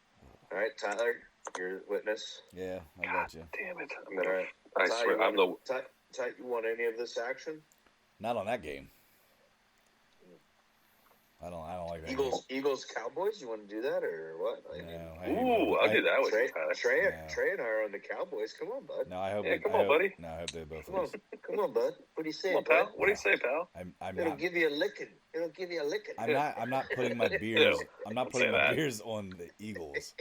All right, Tyler, your witness. Yeah, I got you. Damn it! All right. I swear, I'm the. Ty, you want any of this action? Not on that game. I don't like Eagles, Cowboys. You want to do that or what? I'll do that with Trey and I are on the Cowboys. Come on, bud. No, I hope. Come on, buddy. No, I hope they both. Come on, bud. What do you say, come on, pal? What do you say, pal? It'll give you a licking. I'm not putting my beers. I'm not putting my beers on the Eagles.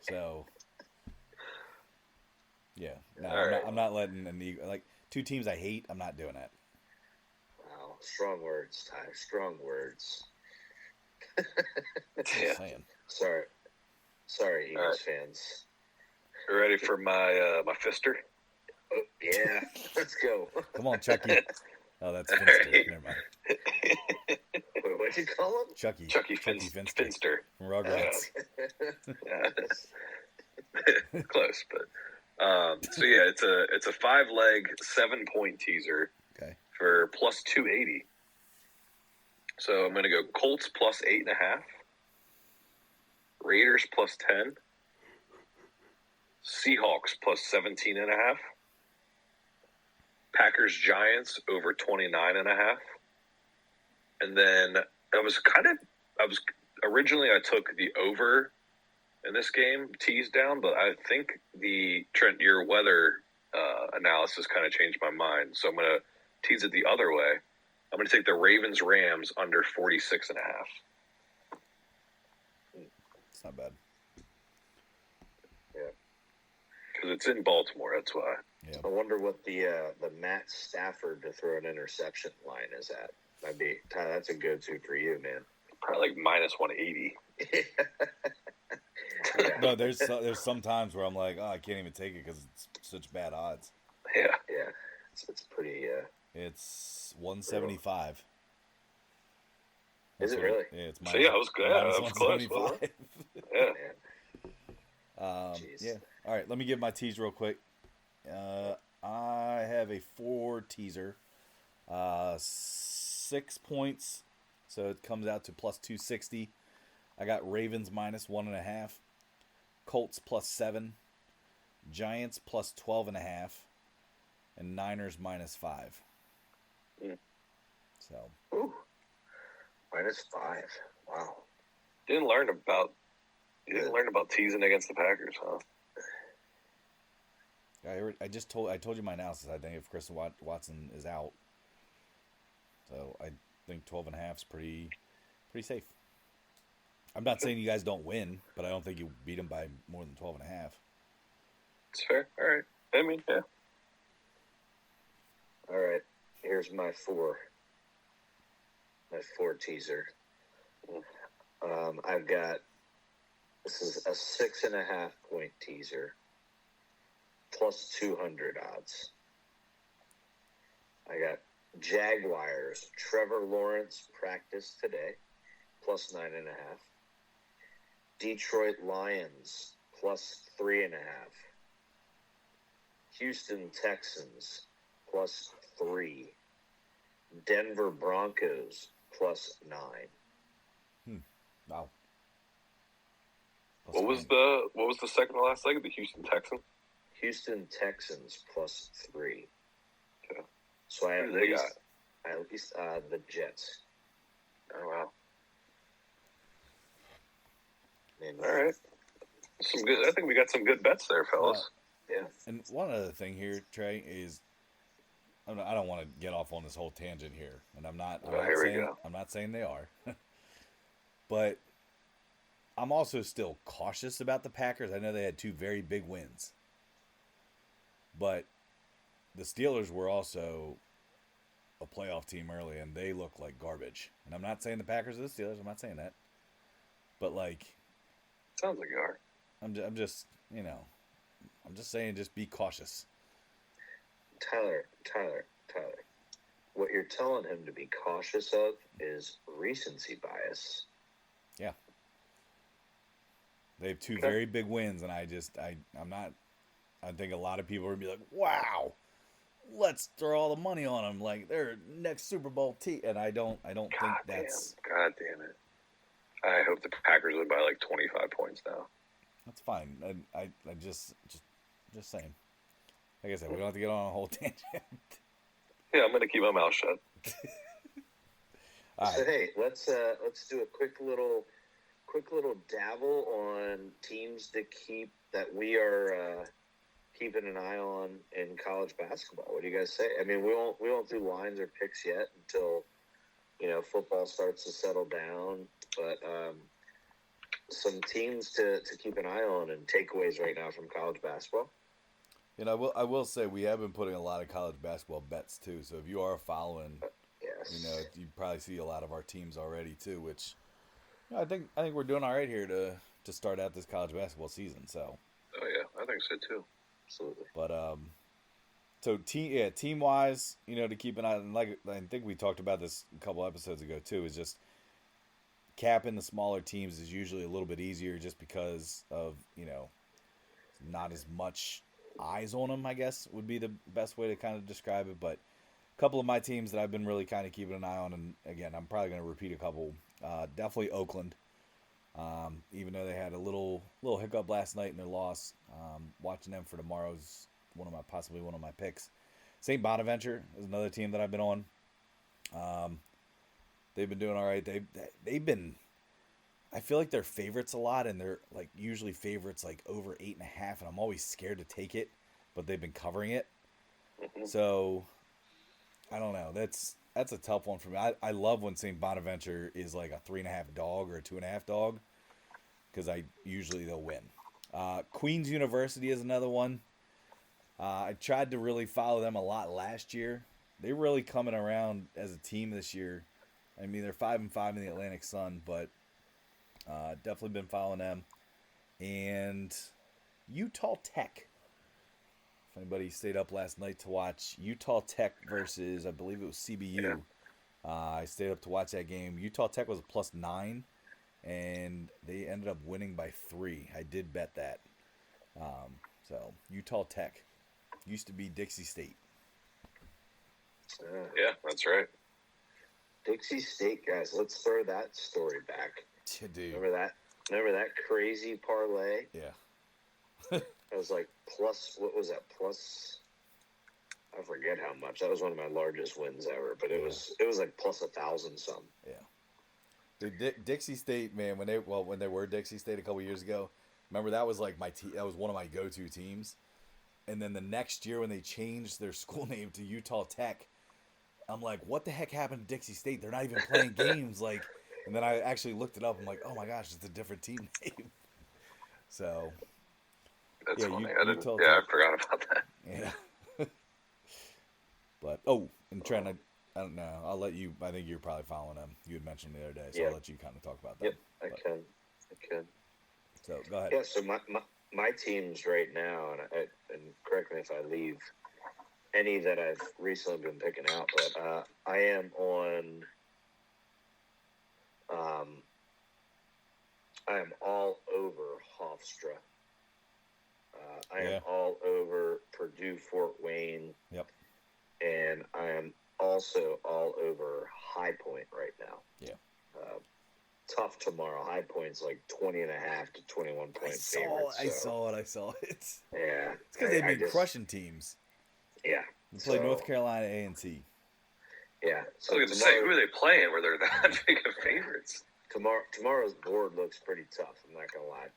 So. Yeah, no, I'm not letting an Eagle, like two teams I hate. I'm not doing that. Wow, strong words, Ty. Strong words. Just saying. Sorry, Eagles fans. You ready for my fister? Oh, yeah, let's go. Come on, Chucky. Oh, that's Finster. Right. Never mind. What'd you call him? Chucky Finster. From Rugrats. Close, but so yeah, it's a 5-leg 7-point teaser. Okay. For plus 280. So I'm gonna go Colts plus 8.5, Raiders plus 10, Seahawks plus 17.5, Packers Giants over 29.5, and then I was originally I took the over in this game, teased down, but I think Trent, your weather analysis kind of changed my mind. So I'm going to tease it the other way. I'm going to take the Ravens Rams under 46.5. It's not bad. Yeah. Because it's in Baltimore, that's why. Yeah. I wonder what the Matt Stafford to throw an interception line is at. Ty, that's a go-to for you, man. Probably like minus 180. Yeah. No, there's some times where I'm like, oh, I can't even take it because it's such bad odds. Yeah. It's pretty. It's 175. Is it really? Yeah, it's so yeah, I was good. Yeah, I was close. Yeah. Yeah. All right, let me give my tease real quick. I have a 4 teaser, 6 points, so it comes out to plus 260. I got Ravens minus 1.5, Colts plus 7, Giants plus 12.5, and Niners minus 5. Mm. So. Ooh. Minus 5. Wow. You didn't learn about teasing against the Packers, huh? I told you my analysis. I think if Chris Watson is out, so I think 12.5 is pretty safe. I'm not saying you guys don't win, but I don't think you beat them by more than 12.5. It's fair. All right. I mean, yeah. All right. Here's my 4. My 4 teaser. I've got. This is a 6.5 point teaser. Plus 200 odds. I got Jaguars. Trevor Lawrence practiced today. Plus 9.5. Detroit Lions. Plus 3.5. Houston Texans. Plus 3. Denver Broncos. Plus 9. Wow. What was the second to last leg of the Houston Texans? Houston Texans plus 3. Okay. So I at least the Jets. Oh wow. And, all right. Some good. I think we got some good bets there, fellas. Yeah. And one other thing here, Trey, is I don't want to get off on this whole tangent here, and I'm not saying they are, but I'm also still cautious about the Packers. I know they had 2 very big wins, but the Steelers were also a playoff team early, and they look like garbage. And I'm not saying the Packers are the Steelers. I'm not saying that, but sounds like you are. I'm just saying, just be cautious. Tyler. What you're telling him to be cautious of is recency bias. Yeah. They have 2 very big wins, and I'm not. I think a lot of people are gonna be like, "Wow, let's throw all the money on them, like they're next Super Bowl team." And I don't think that's. God damn it! I hope the Packers win by like 25 points now. That's fine. I just saying. Like I said, we don't have to get on a whole tangent. Yeah, I'm gonna keep my mouth shut. All So right. hey, let's do a quick little dabble on teams that we are keeping an eye on in college basketball. What do you guys say? I mean, we won't do lines or picks yet until football starts to settle down, but some teams to keep an eye on and takeaways right now from college basketball. I will say we have been putting a lot of college basketball bets too. So if you are following, Yes. you probably see a lot of our teams already too. Which I think we're doing all right here to start out this college basketball season. So. Oh yeah, I think so too. Absolutely. But so team wise, to keep an eye on, like I think we talked about this a couple episodes ago too, is just capping the smaller teams is usually a little bit easier just because of not as much eyes on them, I guess would be the best way to kind of describe it. But a couple of my teams that I've been really kind of keeping an eye on, and again, I'm probably going to repeat a couple. Definitely Oakland. Even though they had a little hiccup last night in their loss, watching them for tomorrow's possibly one of my picks. St. Bonaventure is another team that I've been on. They've been doing all right. They've been. I feel like they're favorites a lot, and they're like usually favorites like over 8.5, and I'm always scared to take it, but they've been covering it. Mm-hmm. So I don't know. That's a tough one for me. I love when St. Bonaventure is like a 3.5 dog or a 2.5 dog, because usually they'll win. Queen's University is another one. I tried to really follow them a lot last year. They're really coming around as a team this year. I mean, they're 5-5 in the Atlantic Sun, but definitely been following them. And Utah Tech. If anybody stayed up last night to watch Utah Tech versus, I believe it was CBU. I stayed up to watch that game. Utah Tech was a +9, and they ended up winning by 3. I did bet that. So Utah Tech used to be Dixie State. Yeah, that's right. Dixie State, guys. Let's throw that story back. Dude. Remember that crazy parlay? Yeah. It was like plus. What was that? Plus. I forget how much. That was one of my largest wins ever. But it was like plus 1,000 some. Yeah. Dude, Dixie State, man. When they were Dixie State a couple years ago, remember that was like that was one of my go-to teams. And then the next year when they changed their school name to Utah Tech, I'm like, what the heck happened to Dixie State? They're not even playing games. Like, and then I actually looked it up. I'm like, oh my gosh, it's a different team name. So. That's funny. I forgot about that. Yeah. But and Trent, I don't know. I'll let you. I think you're probably following them. You had mentioned the other day, so I'll let you kind of talk about that. Yep, I can. So go ahead. Yeah. So my teams right now, and correct me if I leave any that I've recently been picking out, but I am on. I am all over Hofstra. I am all over Purdue Fort Wayne. Yep. And I am also all over High Point right now. Yeah. Tough tomorrow. High Point's like 20.5 to 21 points. I saw it. Yeah. It's because they've been crushing teams. Yeah. They play North Carolina A&T. Yeah. So I was going to say, who are they playing where they're that big of favorites? Tomorrow's board looks pretty tough. I'm not going to lie.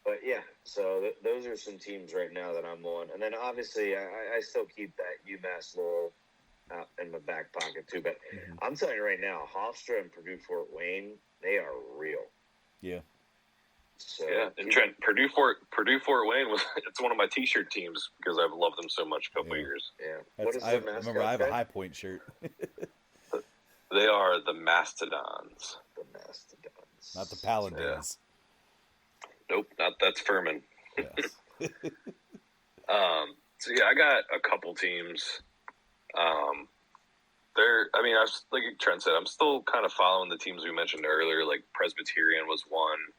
But yeah, so those are some teams right now that I'm on. And then obviously I still keep that UMass Lowell out in my back pocket too. But I'm telling you right now, Hofstra and Purdue Fort Wayne, they are real. Yeah. So, yeah, and Trent, Purdue Fort Wayne it's one of my T-shirt teams because I've loved them so much a couple years. Yeah. What is their mascot? Remember, I have a High Point shirt. They are the Mastodons. The Mastodons. Not the Paladins. Yeah. Nope, that's Furman. Yes. So yeah, I got a couple teams. Like Trent said, I'm still kind of following the teams we mentioned earlier. Like Presbyterian was one.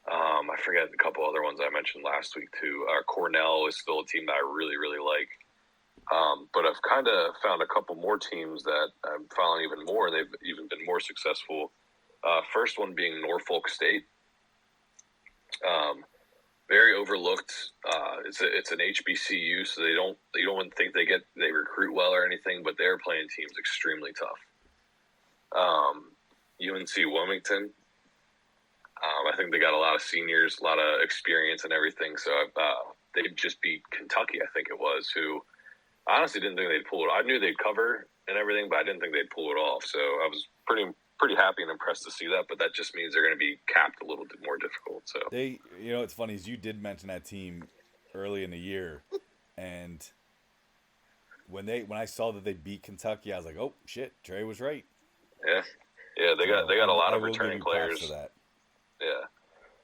I forget a couple other ones I mentioned last week too. Cornell is still a team that I really, really like. But I've kind of found a couple more teams that I'm following even more. They've even been more successful. First one being Norfolk State. Very overlooked. It's an HBCU, so you don't think they recruit well or anything, but they're playing teams extremely tough. UNC Wilmington. I think they got a lot of seniors, a lot of experience and everything. So they just beat Kentucky, I think it was, who I honestly didn't think they'd pull it. I knew they'd cover and everything, but I didn't think they'd pull it off. So I was pretty happy and impressed to see that. But that just means they're going to be capped a little bit more difficult. So it's funny is you did mention that team early in the year, and when I saw that they beat Kentucky, I was like, oh shit, Trey was right. Yeah, they got a lot of returning players. For that. Yeah,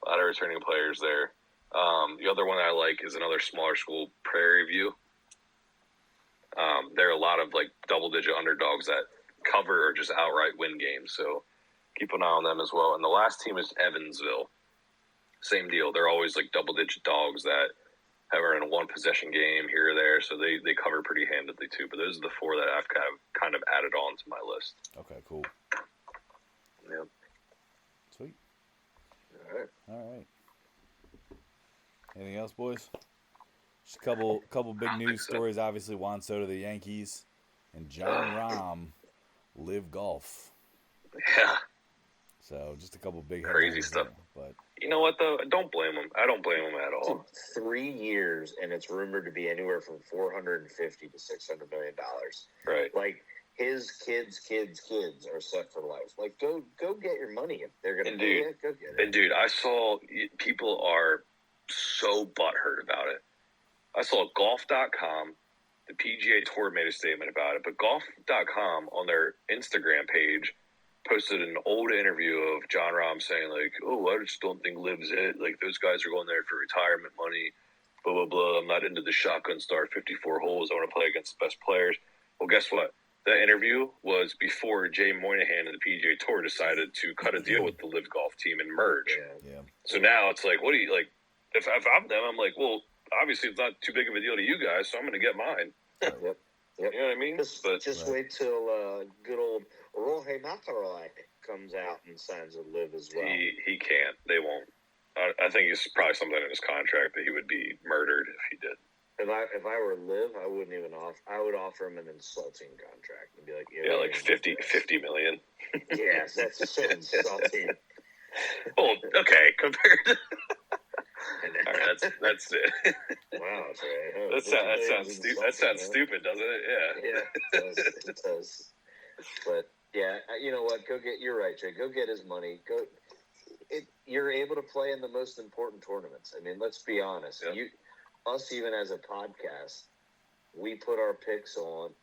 a lot of returning players there. The other one I like is another smaller school, Prairie View. There are a lot of like double-digit underdogs that cover or just outright win games. So keep an eye on them as well. And the last team is Evansville. Same deal. They're always like double-digit dogs that have in a one-possession game here or there. So they cover pretty handedly too. But those are the four that I've kind of added on to my list. Okay, cool. Yeah. Sweet. All right. Anything else, boys? Just a couple big news stories. Obviously, Juan Soto, the Yankees, and John Rahm, Live Golf. Yeah. So just a couple big crazy stuff. There, but you know what though? Don't blame him. I don't blame him at all. 3 years, and it's rumored to be anywhere from $450 to $600 million. Right. Like his kids are set for life. Like go get your money if they're gonna pay it. Go get it. And dude, I saw people are so butthurt about it. I saw Golf.com, the PGA Tour made a statement about it, but Golf.com on their Instagram page posted an old interview of John Rahm saying like, "Oh, I just don't think Liv's it. Like those guys are going there for retirement money. Blah blah blah. I'm not into the shotgun start 54 holes. I want to play against the best players." Well, guess what? That interview was before Jay Moynihan and the PGA Tour decided to cut a deal with the Live Golf team and merge. Yeah. So now it's like, what do you like? If I'm them, I'm like, well, obviously it's not too big of a deal to you guys, so I'm going to get mine. Yep. You know what I mean? Just wait till good old Rohei McIlroy comes out and signs a Live as well. He can't. They won't. I think it's probably something in his contract that he would be murdered if he did. If I were Live, I wouldn't even offer. I would offer him an insulting contract and be like, like 50 million. Yes, that's so insulting. Well, okay, compared to. All right, that's it. Wow, Trey. That sounds stupid, doesn't it? Yeah, it does. But yeah, you know what? You're right, Trey. Go get his money. You're able to play in the most important tournaments. I mean, let's be honest. Yep. Us even as a podcast, we put our picks on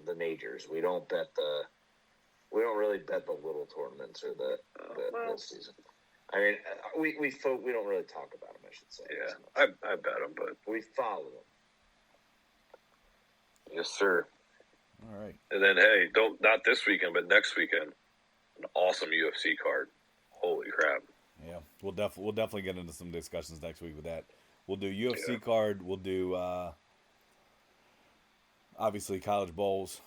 the majors. We don't really bet the little tournaments or the season. I mean, we don't really talk about them, I should say. Yeah, I bet them, but we follow them. Yes, sir. All right. And then, hey, not this weekend, but next weekend, an awesome UFC card. Holy crap! Yeah, we'll definitely get into some discussions next week with that. We'll do UFC card. We'll do obviously college bowls.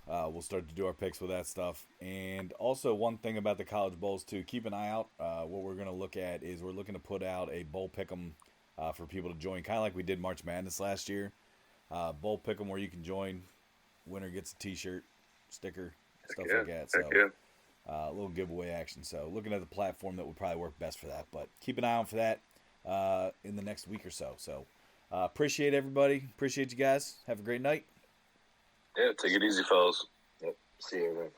We'll start to do our picks with that stuff. And also one thing about the college bowls too, keep an eye out. What we're going to look at is we're looking to put out a bowl pick'em for people to join, kind of like we did March Madness last year. Bowl pick'em where you can join. Winner gets a T-shirt, sticker, stuff like that. So a little giveaway action. So looking at the platform that would probably work best for that. But keep an eye out for that in the next week or so. So appreciate everybody. Appreciate you guys. Have a great night. Yeah, take it easy, fellas. Yep. See you, man.